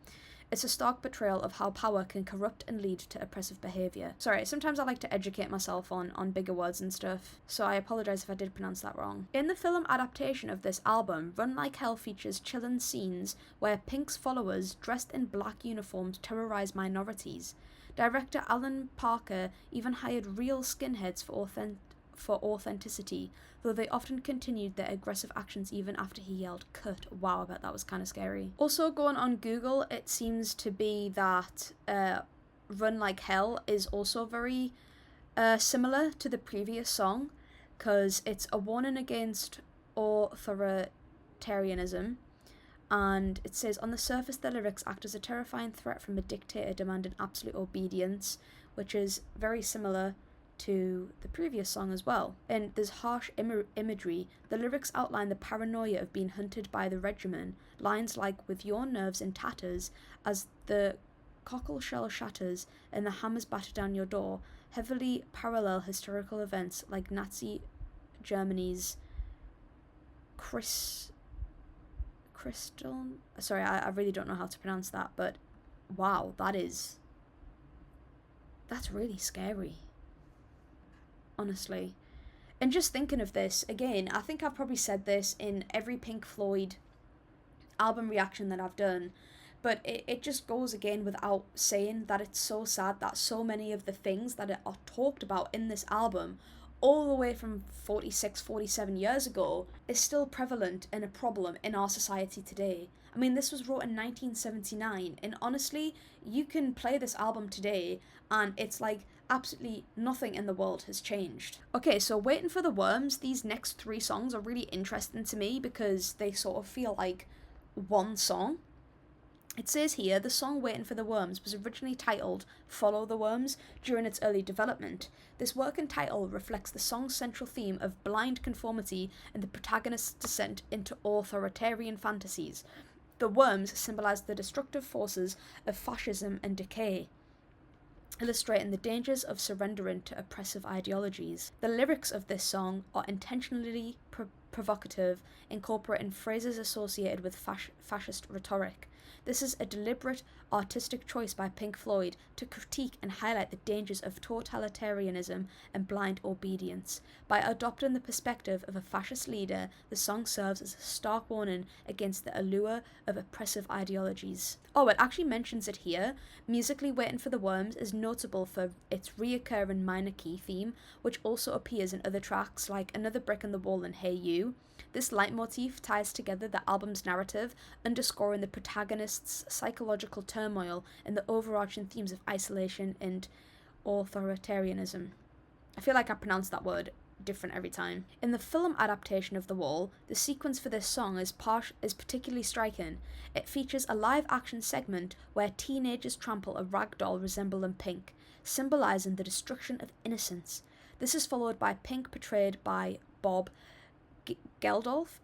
S1: It's a stark portrayal of how power can corrupt and lead to oppressive behaviour. Sorry, sometimes I like to educate myself on bigger words and stuff, so I apologise if I did pronounce that wrong. In the film adaptation of this album, Run Like Hell features chilling scenes where Pink's followers, dressed in black uniforms, terrorise minorities. Director Alan Parker even hired real skinheads for authenticity, though they often continued their aggressive actions even after he yelled "cut." Wow, I bet that was kind of scary. Also, going on Google, it seems to be that Run Like Hell is also very similar to the previous song, because it's a warning against authoritarianism, and it says, on the surface the lyrics act as a terrifying threat from a dictator demanding absolute obedience, which is very similar to the previous song as well. And there's harsh imagery. The lyrics outline the paranoia of being hunted by the regimen. Lines like, with your nerves in tatters, as the cockle shell shatters and the hammers batter down your door, heavily parallel historical events like Nazi Germany's sorry, I really don't know how to pronounce that, but wow, that's really scary, honestly. And just thinking of this, again, I think I've probably said this in every Pink Floyd album reaction that I've done, but it just goes again without saying that it's so sad that so many of the things that are talked about in this album, all the way from 46, 47 years ago, is still prevalent and a problem in our society today. I mean, this was wrote in 1979, and honestly, you can play this album today, and it's like absolutely nothing in the world has changed. Okay, so Waiting for the Worms, these next 3 songs are really interesting to me because they sort of feel like one song. It says here, the song Waiting for the Worms was originally titled Follow the Worms during its early development. This working title reflects the song's central theme of blind conformity and the protagonist's descent into authoritarian fantasies. The worms symbolise the destructive forces of fascism and decay, illustrating the dangers of surrendering to oppressive ideologies. The lyrics of this song are intentionally provocative, incorporating phrases associated with fascist rhetoric. This is a deliberate artistic choice by Pink Floyd to critique and highlight the dangers of totalitarianism and blind obedience. By adopting the perspective of a fascist leader, the song serves as a stark warning against the allure of oppressive ideologies. Oh, it actually mentions it here. Musically, Waiting for the Worms is notable for its reoccurring minor key theme, which also appears in other tracks like Another Brick in the Wall and Hey You. This leitmotif ties together the album's narrative, underscoring the protagonist's psychological turmoil and the overarching themes of isolation and authoritarianism. I feel like I pronounce that word different every time. In the film adaptation of The Wall, the sequence for this song is particularly striking. It features a live-action segment where teenagers trample a ragdoll resembling Pink, symbolising the destruction of innocence. This is followed by Pink, portrayed by Bob Geldof,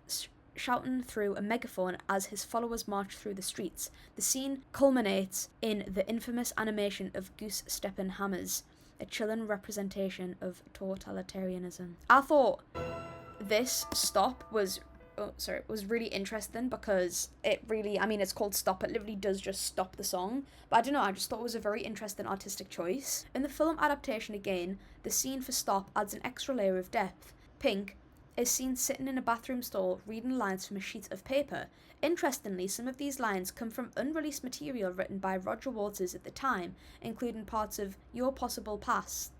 S1: shouting through a megaphone as his followers march through the streets. The scene culminates in the infamous animation of Goose stepping hammers, a chilling representation of totalitarianism. I thought this stop was really interesting because it really, I mean, it's called Stop, it literally does just stop the song, but I don't know, I just thought it was a very interesting artistic choice. In the film adaptation again, the scene for Stop adds an extra layer of depth. Pink is seen sitting in a bathroom stall reading lines from a sheet of paper. Interestingly, some of these lines come from unreleased material written by Roger Waters at the time, including parts of Your Possible Pasts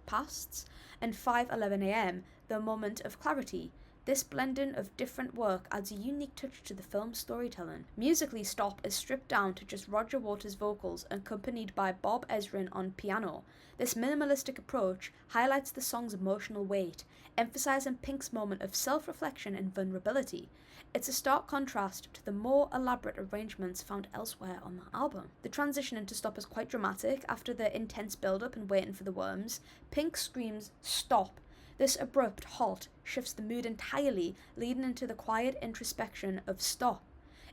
S1: and 5:11 a.m., The Moment of Clarity. This blending of different work adds a unique touch to the film's storytelling. Musically, Stop is stripped down to just Roger Waters' vocals accompanied by Bob Ezrin on piano. This minimalistic approach highlights the song's emotional weight, emphasizing Pink's moment of self-reflection and vulnerability. It's a stark contrast to the more elaborate arrangements found elsewhere on the album. The transition into Stop is quite dramatic. After the intense build-up and waiting for the worms, Pink screams, "Stop!" This abrupt halt shifts the mood entirely, leading into the quiet introspection of Stop.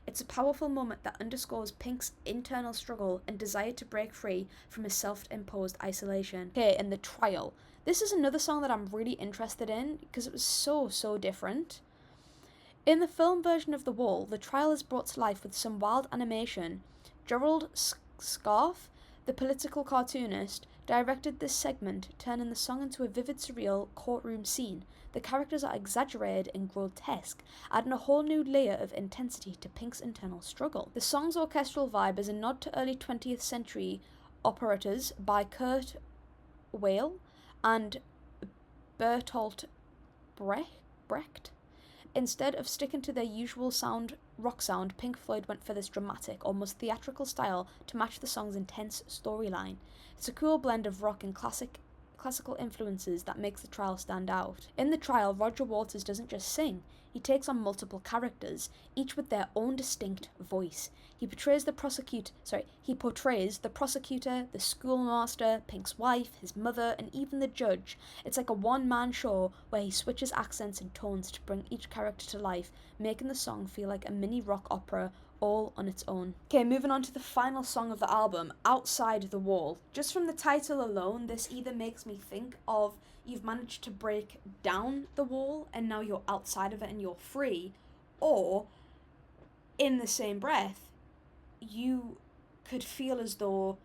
S1: It's a powerful moment that underscores Pink's internal struggle and desire to break free from his self-imposed isolation. Okay, and The Trial. This is another song that I'm really interested in because it was so different. In the film version of The Wall, The Trial is brought to life with some wild animation. Gerald Scarfe, the political cartoonist, directed this segment, turning the song into a vivid, surreal courtroom scene. The characters are exaggerated and grotesque, adding a whole new layer of intensity to Pink's internal struggle. The song's orchestral vibe is a nod to early 20th century operettas by Kurt Weill and Bertolt Brecht. Instead of sticking to their usual rock sound, Pink Floyd went for this dramatic, almost theatrical style to match the song's intense storyline. It's a cool blend of rock and classical influences that makes The Trial stand out. In The Trial, Roger Waters doesn't just sing, he takes on multiple characters, each with their own distinct voice. He portrays the prosecutor, the schoolmaster, Pink's wife, his mother, and even the judge. It's like a one-man show where he switches accents and tones to bring each character to life, making the song feel like a mini rock opera all on its own. Okay, moving on to the final song of the album, Outside the Wall. Just from the title alone, this either makes me think of you've managed to break down the wall and now you're outside of it and you're free, or in the same breath, you could feel as though,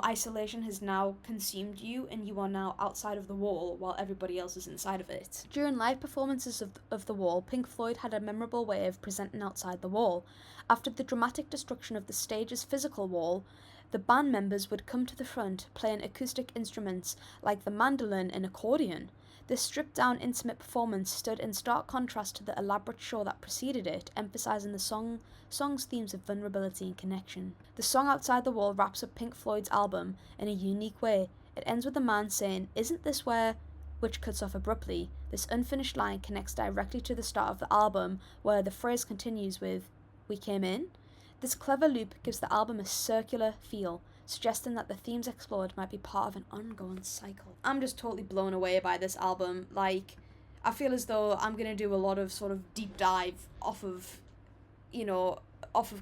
S1: isolation has now consumed you and you are now outside of the wall while everybody else is inside of it. During live performances of The Wall, Pink Floyd had a memorable way of presenting Outside the Wall. After the dramatic destruction of the stage's physical wall, the band members would come to the front playing acoustic instruments like the mandolin and accordion. This stripped-down, intimate performance stood in stark contrast to the elaborate show that preceded it, emphasizing the song's themes of vulnerability and connection. The song Outside the Wall wraps up Pink Floyd's album in a unique way. It ends with the man saying, "Isn't this where?" which cuts off abruptly. This unfinished line connects directly to the start of the album, where the phrase continues with, "We came in." This clever loop gives the album a circular feel, suggesting that the themes explored might be part of an ongoing cycle. I'm just totally blown away by this album. Like, I feel as though I'm going to do a lot of sort of deep dive off of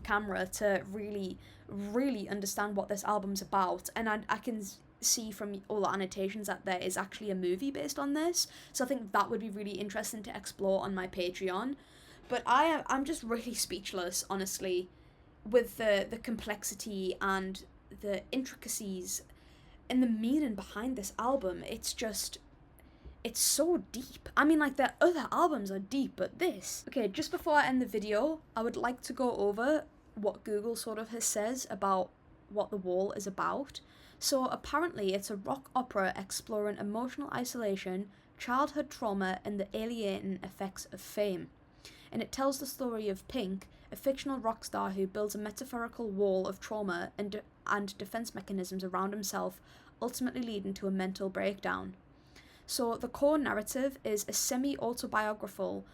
S1: camera to really understand what this album's about. And I can see from all the annotations that there is actually a movie based on this. So I think that would be really interesting to explore on my Patreon. But I'm just really speechless, honestly, with the complexity and the intricacies and the meaning behind this album. It's so deep. I mean, like, their other albums are deep, but this... Okay, just before I end the video, I would like to go over what Google sort of says about what The Wall is about. So apparently it's a rock opera exploring emotional isolation, childhood trauma, and the alienating effects of fame. And it tells the story of Pink, a fictional rock star who builds a metaphorical wall of trauma and defense mechanisms around himself, ultimately leading to a mental breakdown. So the core narrative is a semi-autobiographical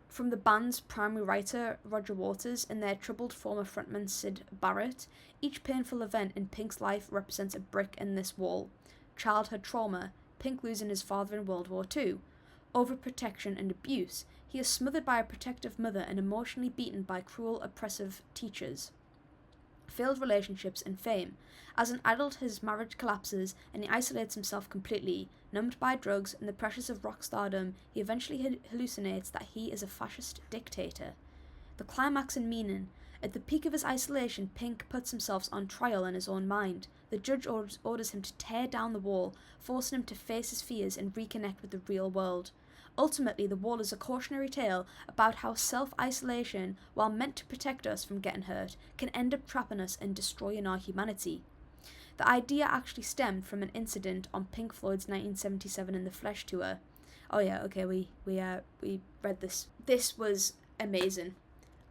S1: from the band's primary writer, Roger Waters, and their troubled former frontman, Syd Barrett. Each painful event in Pink's life represents a brick in this wall. Childhood trauma, Pink losing his father in World War II. Overprotection and abuse. He is smothered by a protective mother and emotionally beaten by cruel, oppressive teachers. Failed relationships and fame. As an adult, his marriage collapses and he isolates himself completely. Numbed by drugs and the pressures of rock stardom, he eventually hallucinates that he is a fascist dictator. The climax and meaning. At the peak of his isolation, Pink puts himself on trial in his own mind. The judge orders him to tear down the wall, forcing him to face his fears and reconnect with the real world. Ultimately, The Wall is a cautionary tale about how self-isolation, while meant to protect us from getting hurt, can end up trapping us and destroying our humanity. The idea actually stemmed from an incident on Pink Floyd's 1977 In the Flesh tour. Oh yeah, okay, we read this. This was amazing.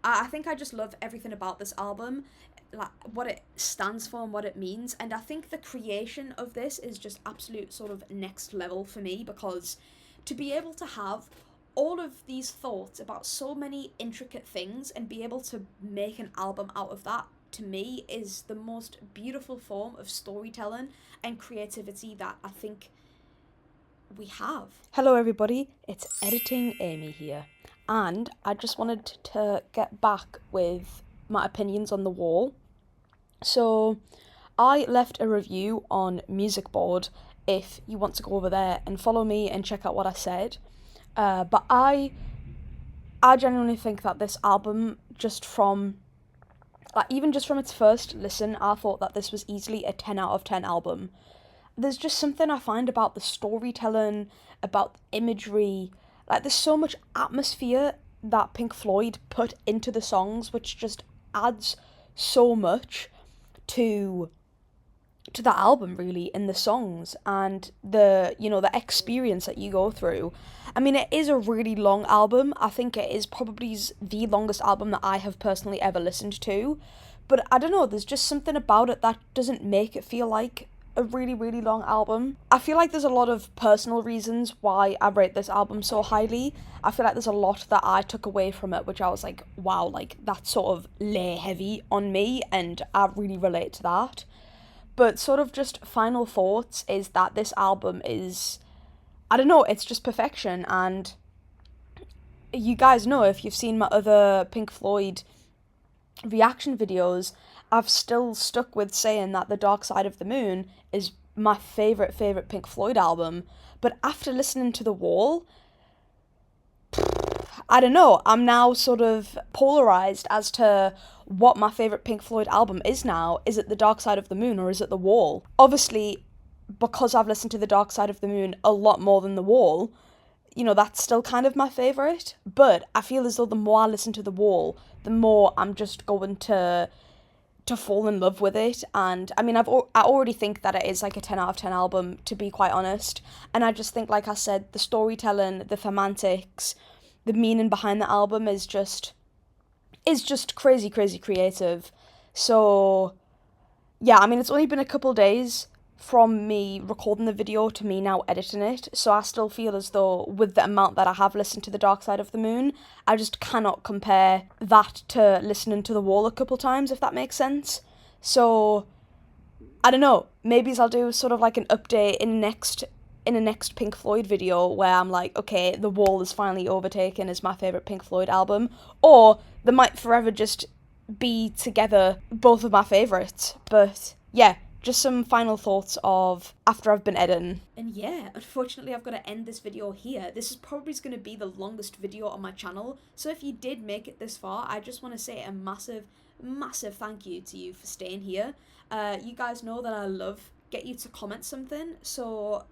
S1: I think I just love everything about this album, like what it stands for and what it means, and I think the creation of this is just absolute sort of next level for me, because to be able to have all of these thoughts about so many intricate things and be able to make an album out of that, to me, is the most beautiful form of storytelling and creativity that I think we have. Hello everybody, it's Editing Amy here, and I just wanted to get back with my opinions on The Wall. So I left a review on Music Board if you want to go over there and follow me and check out what I said. But I genuinely think that this album, even just from its first listen, I thought that this was easily a 10 out of 10 album. There's just something I find about the storytelling, about the imagery, like there's so much atmosphere that Pink Floyd put into the songs, which just adds so much to the album, really, in the songs and the experience that you go through. I mean, it is a really long album. I think it is probably the longest album that I have personally ever listened to, but I don't know, there's just something about it that doesn't make it feel like a really, really long album. I feel like there's a lot of personal reasons why I rate this album so highly. I feel like there's a lot that I took away from it, which I was like, wow, like that's sort of lay heavy on me, and I really relate to that. But sort of just final thoughts is that this album is, I don't know, it's just perfection. And you guys know, if you've seen my other Pink Floyd reaction videos, I've still stuck with saying that The Dark Side of the Moon is my favourite Pink Floyd album. But after listening to The Wall, I don't know, I'm now sort of polarised as to what my favourite Pink Floyd album is now. Is it The Dark Side of the Moon or is it The Wall? Obviously, because I've listened to The Dark Side of the Moon a lot more than The Wall, that's still kind of my favourite. But I feel as though the more I listen to The Wall, the more I'm just going to fall in love with it. And I mean, I already think that it is like a 10 out of 10 album, to be quite honest. And I just think, like I said, the storytelling, the thematics, the meaning behind the album is just crazy creative. So yeah, I mean, it's only been a couple days from me recording the video to me now editing it, so I still feel as though with the amount that I have listened to The Dark Side of the Moon, I just cannot compare that to listening to The Wall a couple times, if that makes sense. So I don't know, maybe I'll do sort of like an update in a next Pink Floyd video where I'm like, okay, The Wall is finally overtaken as my favourite Pink Floyd album, or they might forever just be together, both of my favourites. But yeah, just some final thoughts of after I've been editing. And yeah, unfortunately I've got to end this video here. This is probably going to be the longest video on my channel, so if you did make it this far, I just want to say a massive thank you to you for staying here. You guys know that I love get you to comment something, so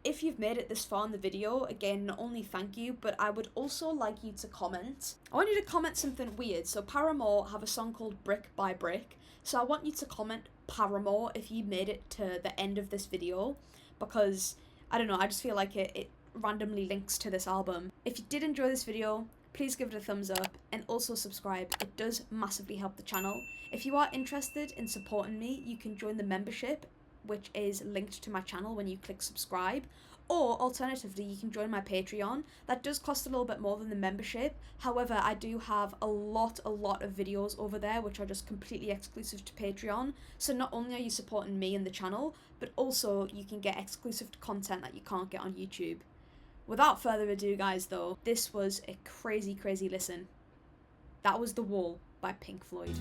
S1: if you've made it this far in the video, again, not only thank you, but I would also like you to comment. I want you to comment something weird. So Paramore have a song called Brick by Brick, so I want you to comment Paramore if you made it to the end of this video, because I don't know, I just feel like it randomly links to this album. If you did enjoy this video, please give it a thumbs up and also subscribe. It does massively help the channel. If you are interested in supporting me, you can join the membership, which is linked to my channel when you click subscribe, or alternatively you can join my Patreon. That does cost a little bit more than the membership, however I do have a lot of videos over there which are just completely exclusive to Patreon, so not only are you supporting me and the channel, but also you can get exclusive content that you can't get on YouTube. Without further ado guys though, this was a crazy listen. That was The Wall by Pink Floyd.